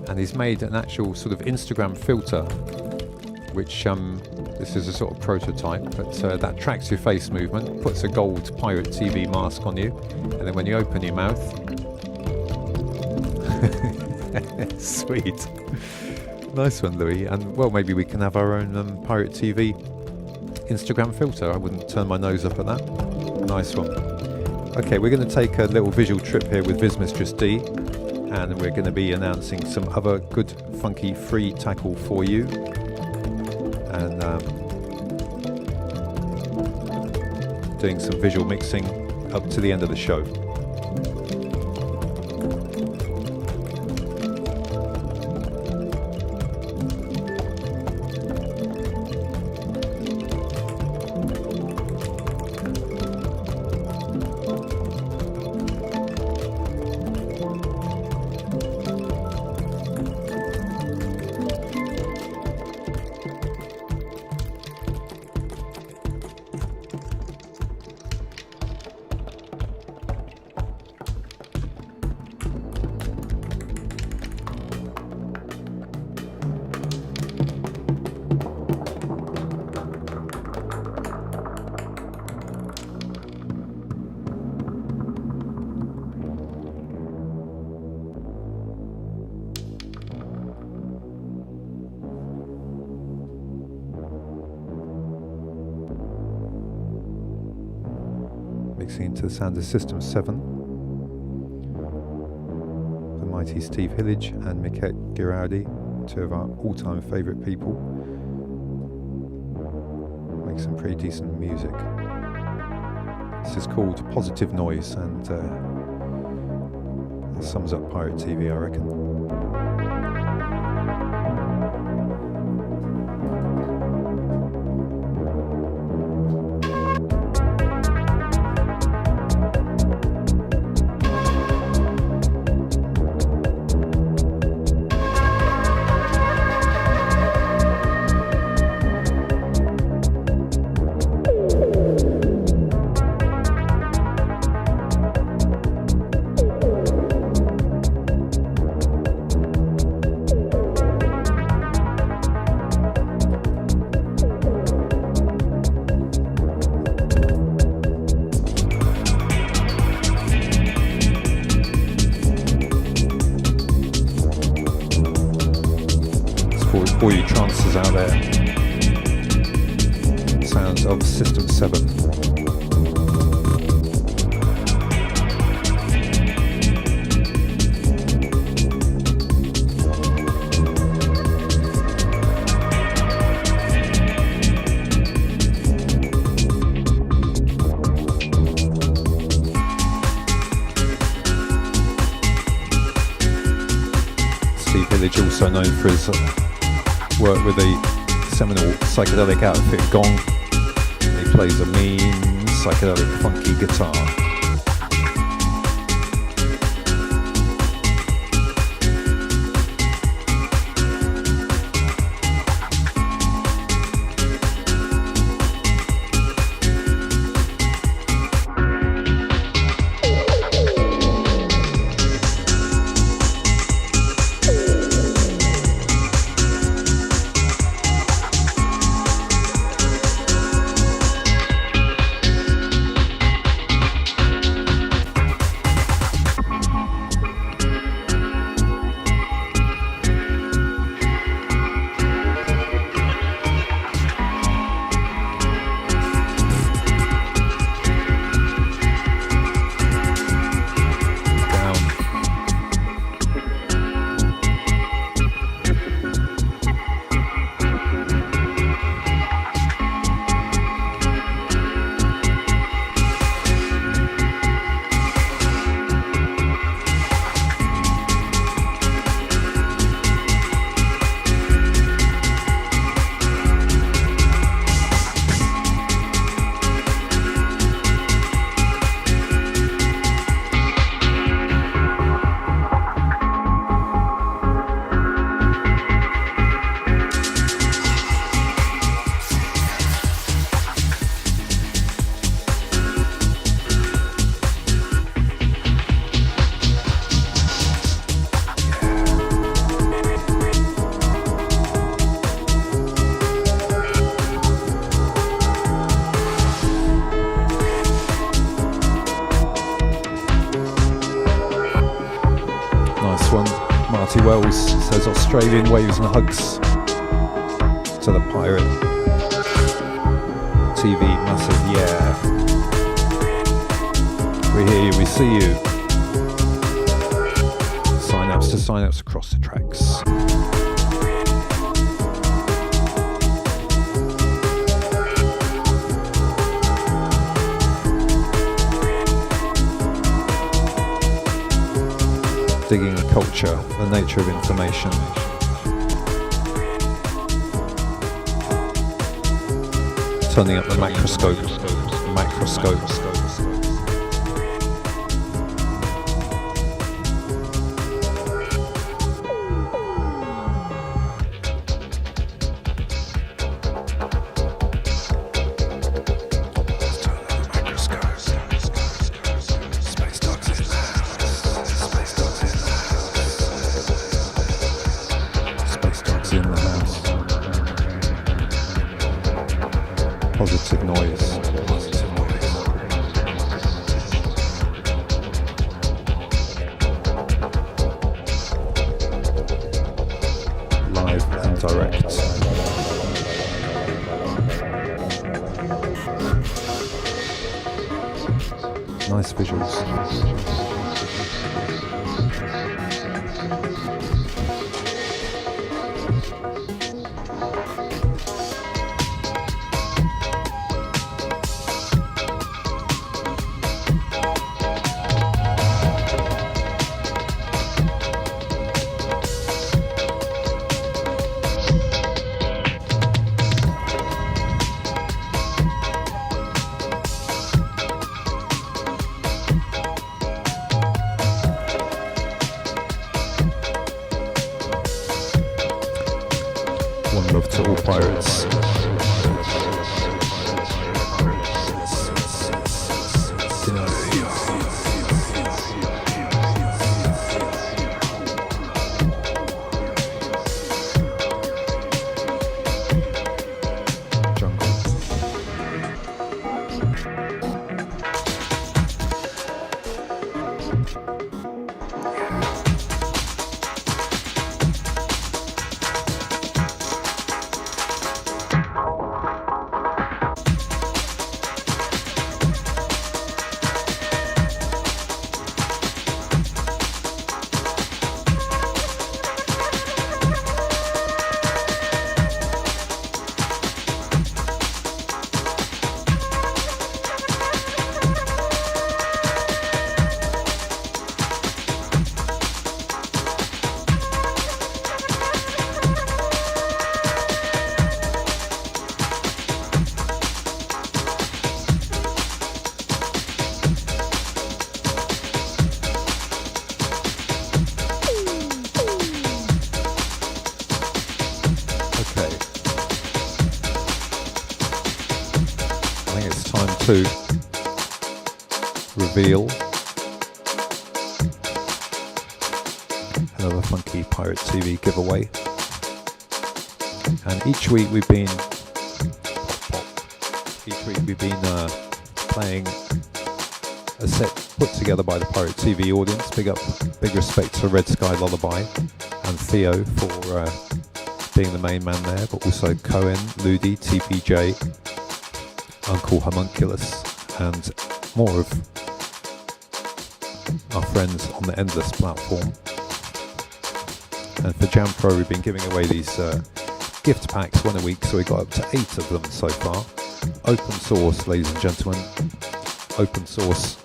And he's made an actual sort of Instagram filter, which this is a sort of prototype, but that tracks your face movement, puts a gold Pirate TV mask on you, and then when you open your mouth, sweet. Nice one, Louis. And well, maybe we can have our own Pirate TV Instagram filter. I wouldn't turn my nose up at that. Nice one. Okay, we're going to take a little visual trip here with Vismistress D, and we're going to be announcing some other good, funky, free tackle for you. And doing some visual mixing up to the end of the show. Into the sound of System 7. The mighty Steve Hillage and Miquette Girardi, two of our all-time favourite people. Make some pretty decent music. This is called Positive Noise, and that sums up Pirate TV, I reckon. For you trancers out there, sounds of System 7. Steve Hillage, also known for his work with the seminal psychedelic outfit Gong. He plays a mean psychedelic funky guitar. Marty Wells says Australian waves and hugs to the pirate TV, massive yeah. We hear you, we see you. Sign-ups to sign-ups across the tracks. Digging the culture, the nature of information. Turning up the macroscope. Positive noise. Live and direct. Nice visuals. One love to all pirates. To reveal another funky Pirate TV giveaway, and each week we've been playing a set put together by the Pirate TV audience. Big respect to Red Sky Lullaby and Theo for being the main man there, but also Cohen, Ludi, TPJ, Uncle Homunculus, and more of our friends on the Endless platform. And for Jam Pro, we've been giving away these gift packs, one a week, so we got up to 8 of them so far. Open source, ladies and gentlemen. Open source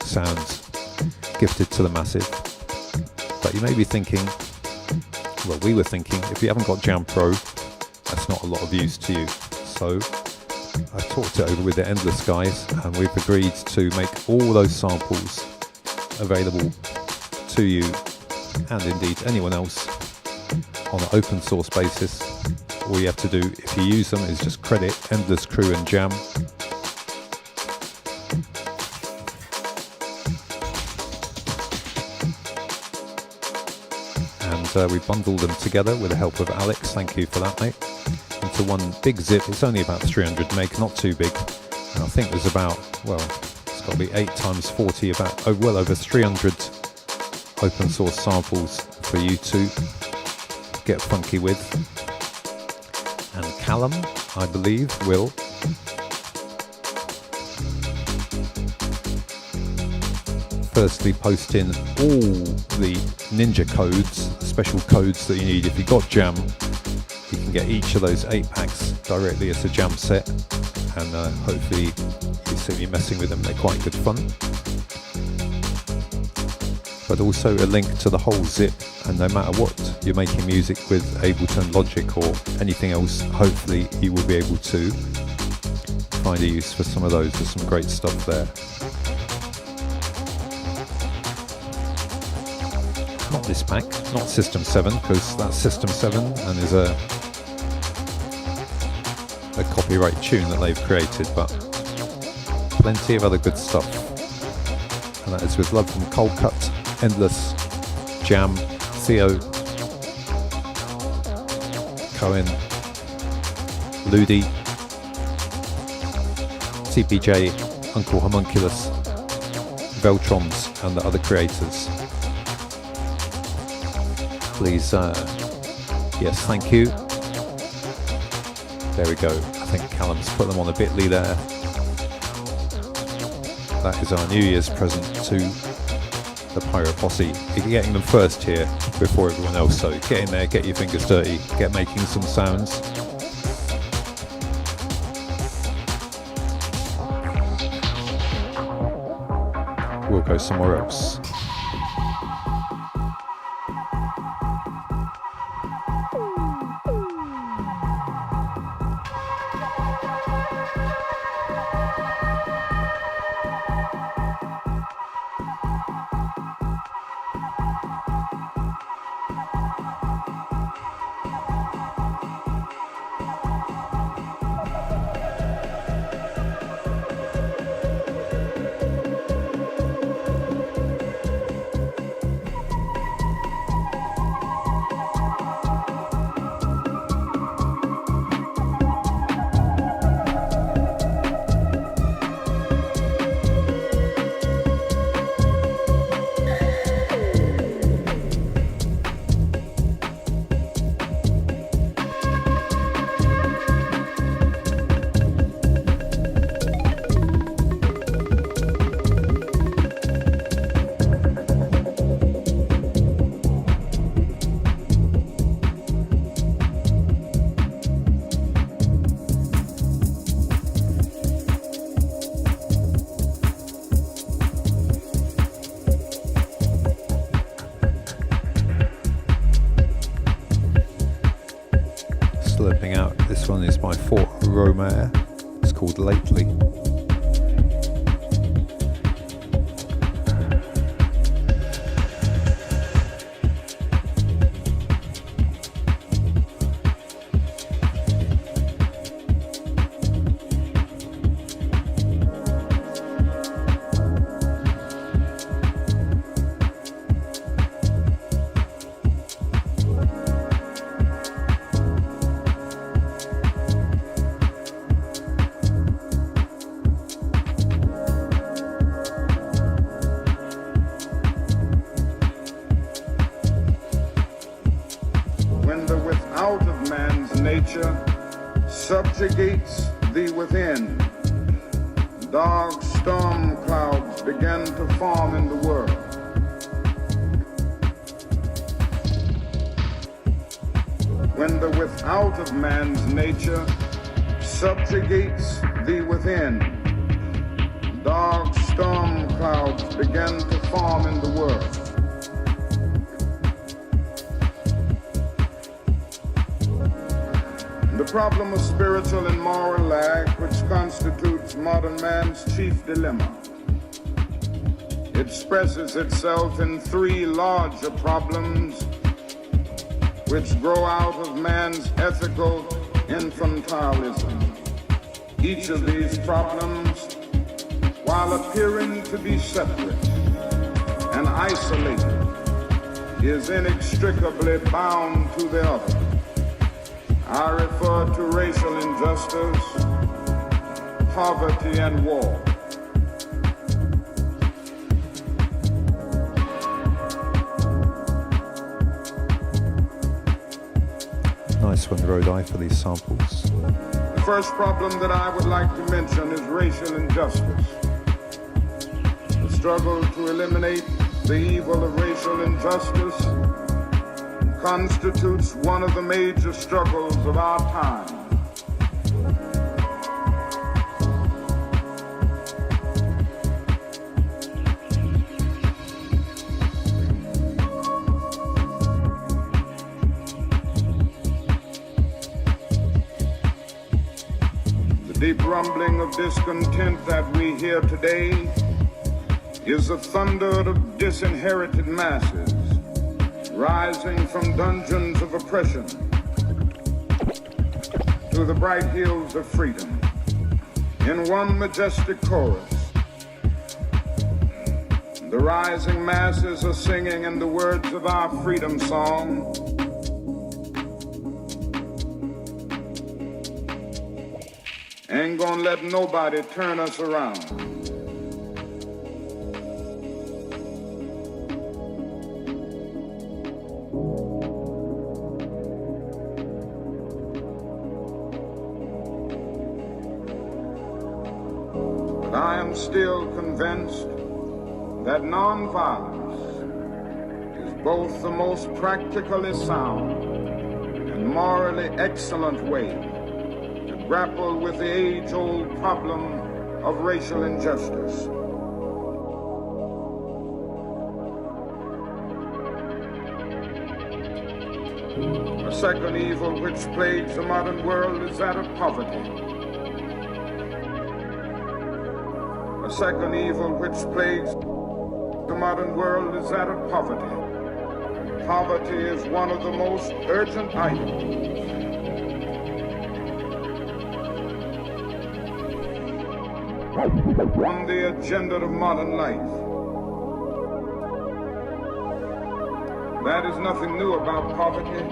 sounds gifted to the massive. But you may be thinking, well, we were thinking, if you haven't got Jam Pro, that's not a lot of use to you. So I've talked it over with the Endless guys, and we've agreed to make all those samples available to you, and indeed anyone else, on an open source basis. All you have to do, if you use them, is just credit Endless Crew and Jam. And we bundled them together with the help of Alex, thank you for that, mate, into one big zip. It's only about 300 meg, not too big. And I think there's about, well, it's got to be 8 times 40, about well over 300 open source samples for you to get funky with. And Callum, I believe, will firstly post in all the ninja codes, special codes that you need. If you've got Jam, you can get each of those 8 packs directly as a Jam set, and hopefully you see me messing with them, they're quite good fun. But also a link to the whole zip, and no matter what you're making music with Ableton, Logic or anything else, hopefully you will be able to find a use for some of those. There's some great stuff there. Not this pack, not System 7, because that's System 7 and is a copyright tune that they've created, but plenty of other good stuff. And that is with love from Cold Cut, Endless, Jam, Theo, Cohen, Ludi, CPJ, Uncle Homunculus, Veltrons, and the other creators. Please, yes, thank you. There we go. I think Callum's put them on a bit.ly there. That is our New Year's present to the Pyro Posse. You're getting them first here before everyone else, so get in there, get your fingers dirty, get making some sounds. We'll go somewhere else. Slurping out. This one is by Fort Romare. It's called Lately.
Subjugates thee within. Dark storm clouds begin to form in the world. When the without of man's nature subjugates thee within, dark storm clouds begin to form in the world. The problem of spiritual and moral lag, which constitutes modern man's chief dilemma, expresses itself in 3 larger problems which grow out of man's ethical infantilism. Each of these problems, while appearing to be separate and isolated, is inextricably bound to the other. I refer to racial injustice, poverty, and war.
nice one, Rode Eye, for these samples.
The first problem that I would like to mention is racial injustice. The struggle to eliminate the evil of racial injustice constitutes one of the major struggles of our time. The deep rumbling of discontent that we hear today is the thunder of disinherited masses rising from dungeons of oppression to the bright hills of freedom. In one majestic chorus, the rising masses are singing in the words of our freedom song, "Ain't gonna let nobody turn us around." But I am still convinced that nonviolence is both the most practically sound and morally excellent way grapple with the age-old problem of racial injustice. A second evil which plagues the modern world is that of poverty. A second evil which plagues the modern world is that of poverty. Poverty is one of the most urgent items on the agenda of modern life. That is nothing new about poverty.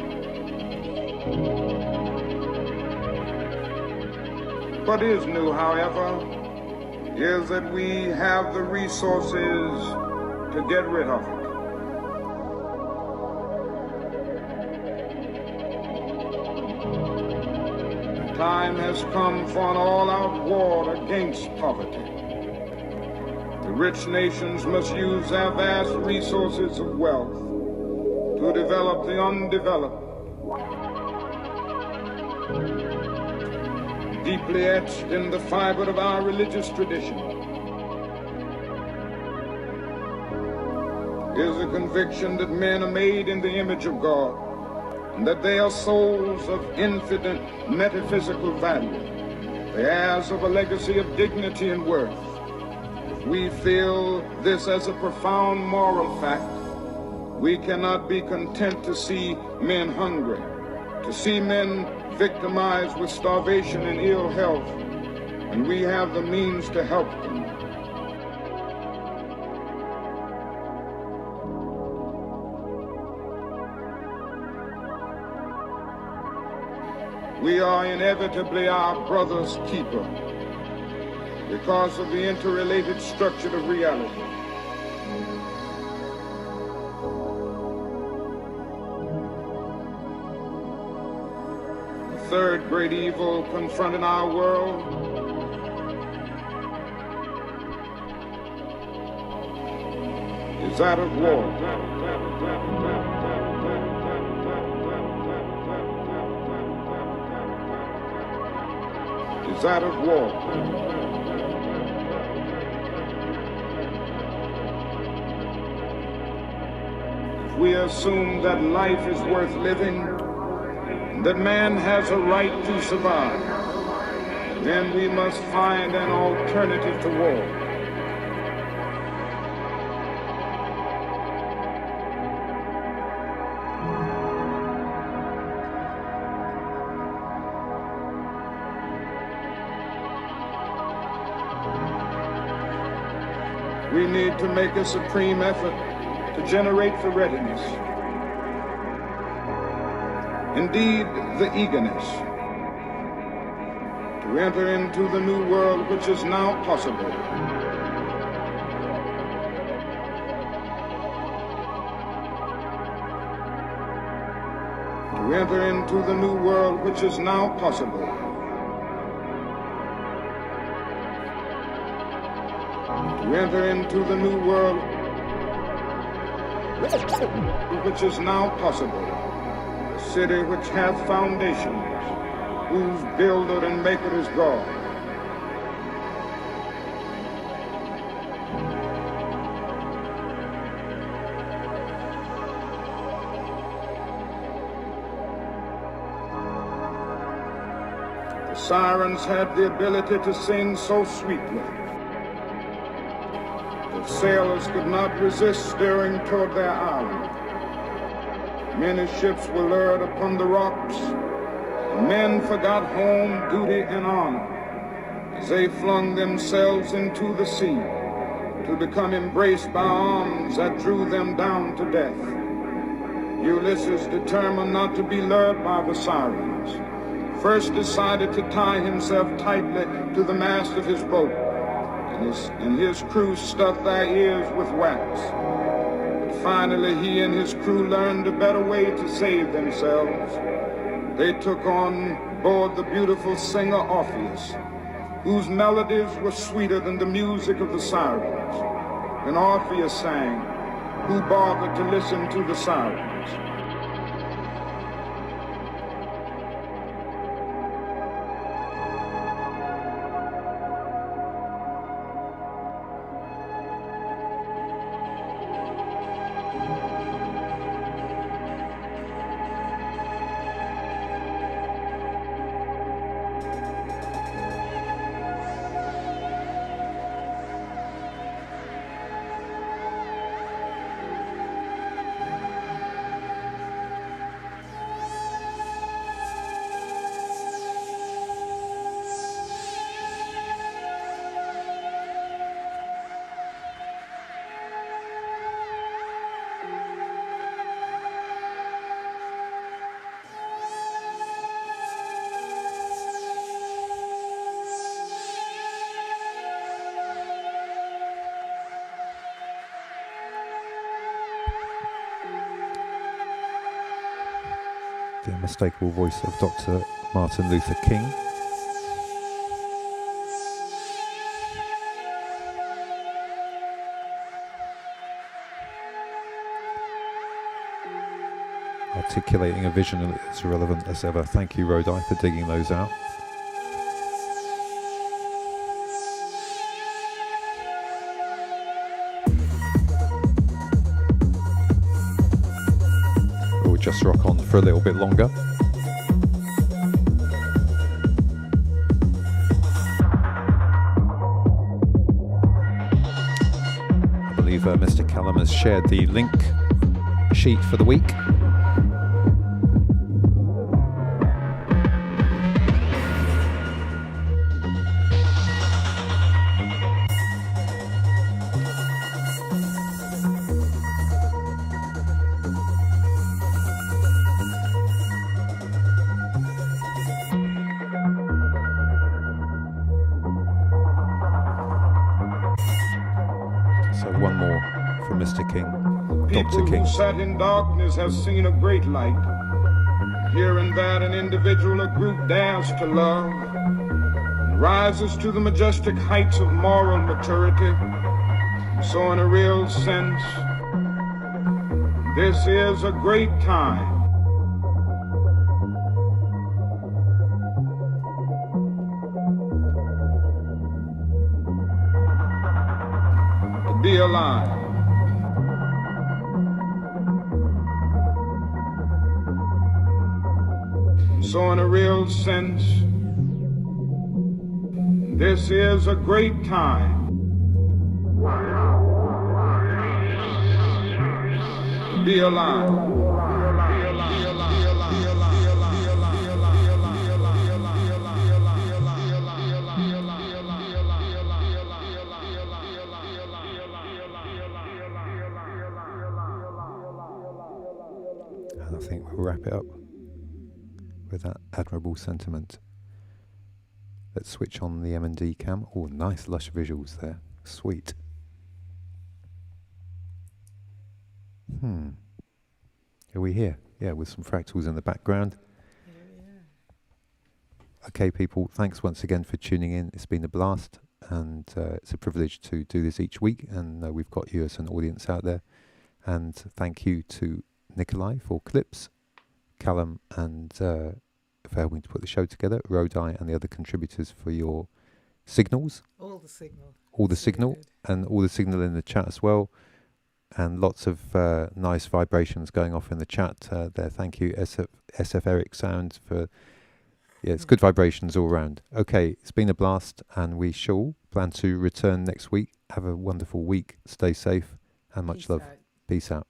What is new, however, is that we have the resources to get rid of it. Time has come for an all-out war against poverty. The rich nations must use their vast resources of wealth to develop the undeveloped. Deeply etched in the fiber of our religious tradition is the conviction that men are made in the image of God, and that they are souls of infinite metaphysical value, the heirs of a legacy of dignity and worth. If we feel this as a profound moral fact, we cannot be content to see men hungry, to see men victimized with starvation and ill health, and we have the means to help them. We are inevitably our brother's keeper because of the interrelated structure of reality. The third great evil confronting our world is that of war. Is that of war. If we assume that life is worth living, that man has a right to survive, then we must find an alternative to war. We need to make a supreme effort to generate the readiness, indeed the eagerness, to enter into the new world which is now possible. to enter into the new world which is now possible. To enter into the new world which is now possible. A city which hath foundations, whose builder and maker is God. The sirens had the ability to sing so sweetly that sailors could not resist steering toward their island. Many ships were lured upon the rocks, and men forgot home, duty, and honor as they flung themselves into the sea to become embraced by arms that drew them down to death. Ulysses, determined not to be lured by the sirens, first decided to tie himself tightly to the mast of his boat, and his crew stuffed their ears with wax. But finally, he and his crew learned a better way to save themselves. They took on board the beautiful singer Orpheus, whose melodies were sweeter than the music of the sirens. When Orpheus sang, who bothered to listen to the sirens?
The unmistakable voice of Dr. Martin Luther King. Articulating a vision as relevant as ever. Thank you, Rodai, for digging those out. We'll just rock on for a little bit longer. I believe Mr. Callum has shared the link sheet for the week. One more from Mr. King, Dr. King.
People who sat in darkness have seen a great light. Here and there an individual or group dares to love and rises to the majestic heights of moral maturity. So in a real sense, this is a great time. Be alive. So in a real sense, this is a great time. Be alive.
And I think we'll wrap it up with that admirable sentiment. Let's switch on the M&D cam. Oh, nice lush visuals there. Sweet. Are we here? Yeah, with some fractals in the background. Okay, people, thanks once again for tuning in. It's been a blast, and it's a privilege to do this each week, and we've got you as an audience out there. And thank you to Nikolai for clips, Callum and for helping to put the show together, Rodai and the other contributors for your signals.
All the signal.
All the
It's
signal,
really good.
and all the signal in the chat as well. And lots of nice vibrations going off in the chat there. Thank you, SF Eric Sound, for... Yeah, it's good vibrations all around. Okay, it's been a blast, and we shall plan to return next week. Have a wonderful week. Stay safe, and much
Peace
love.
out.
Peace out.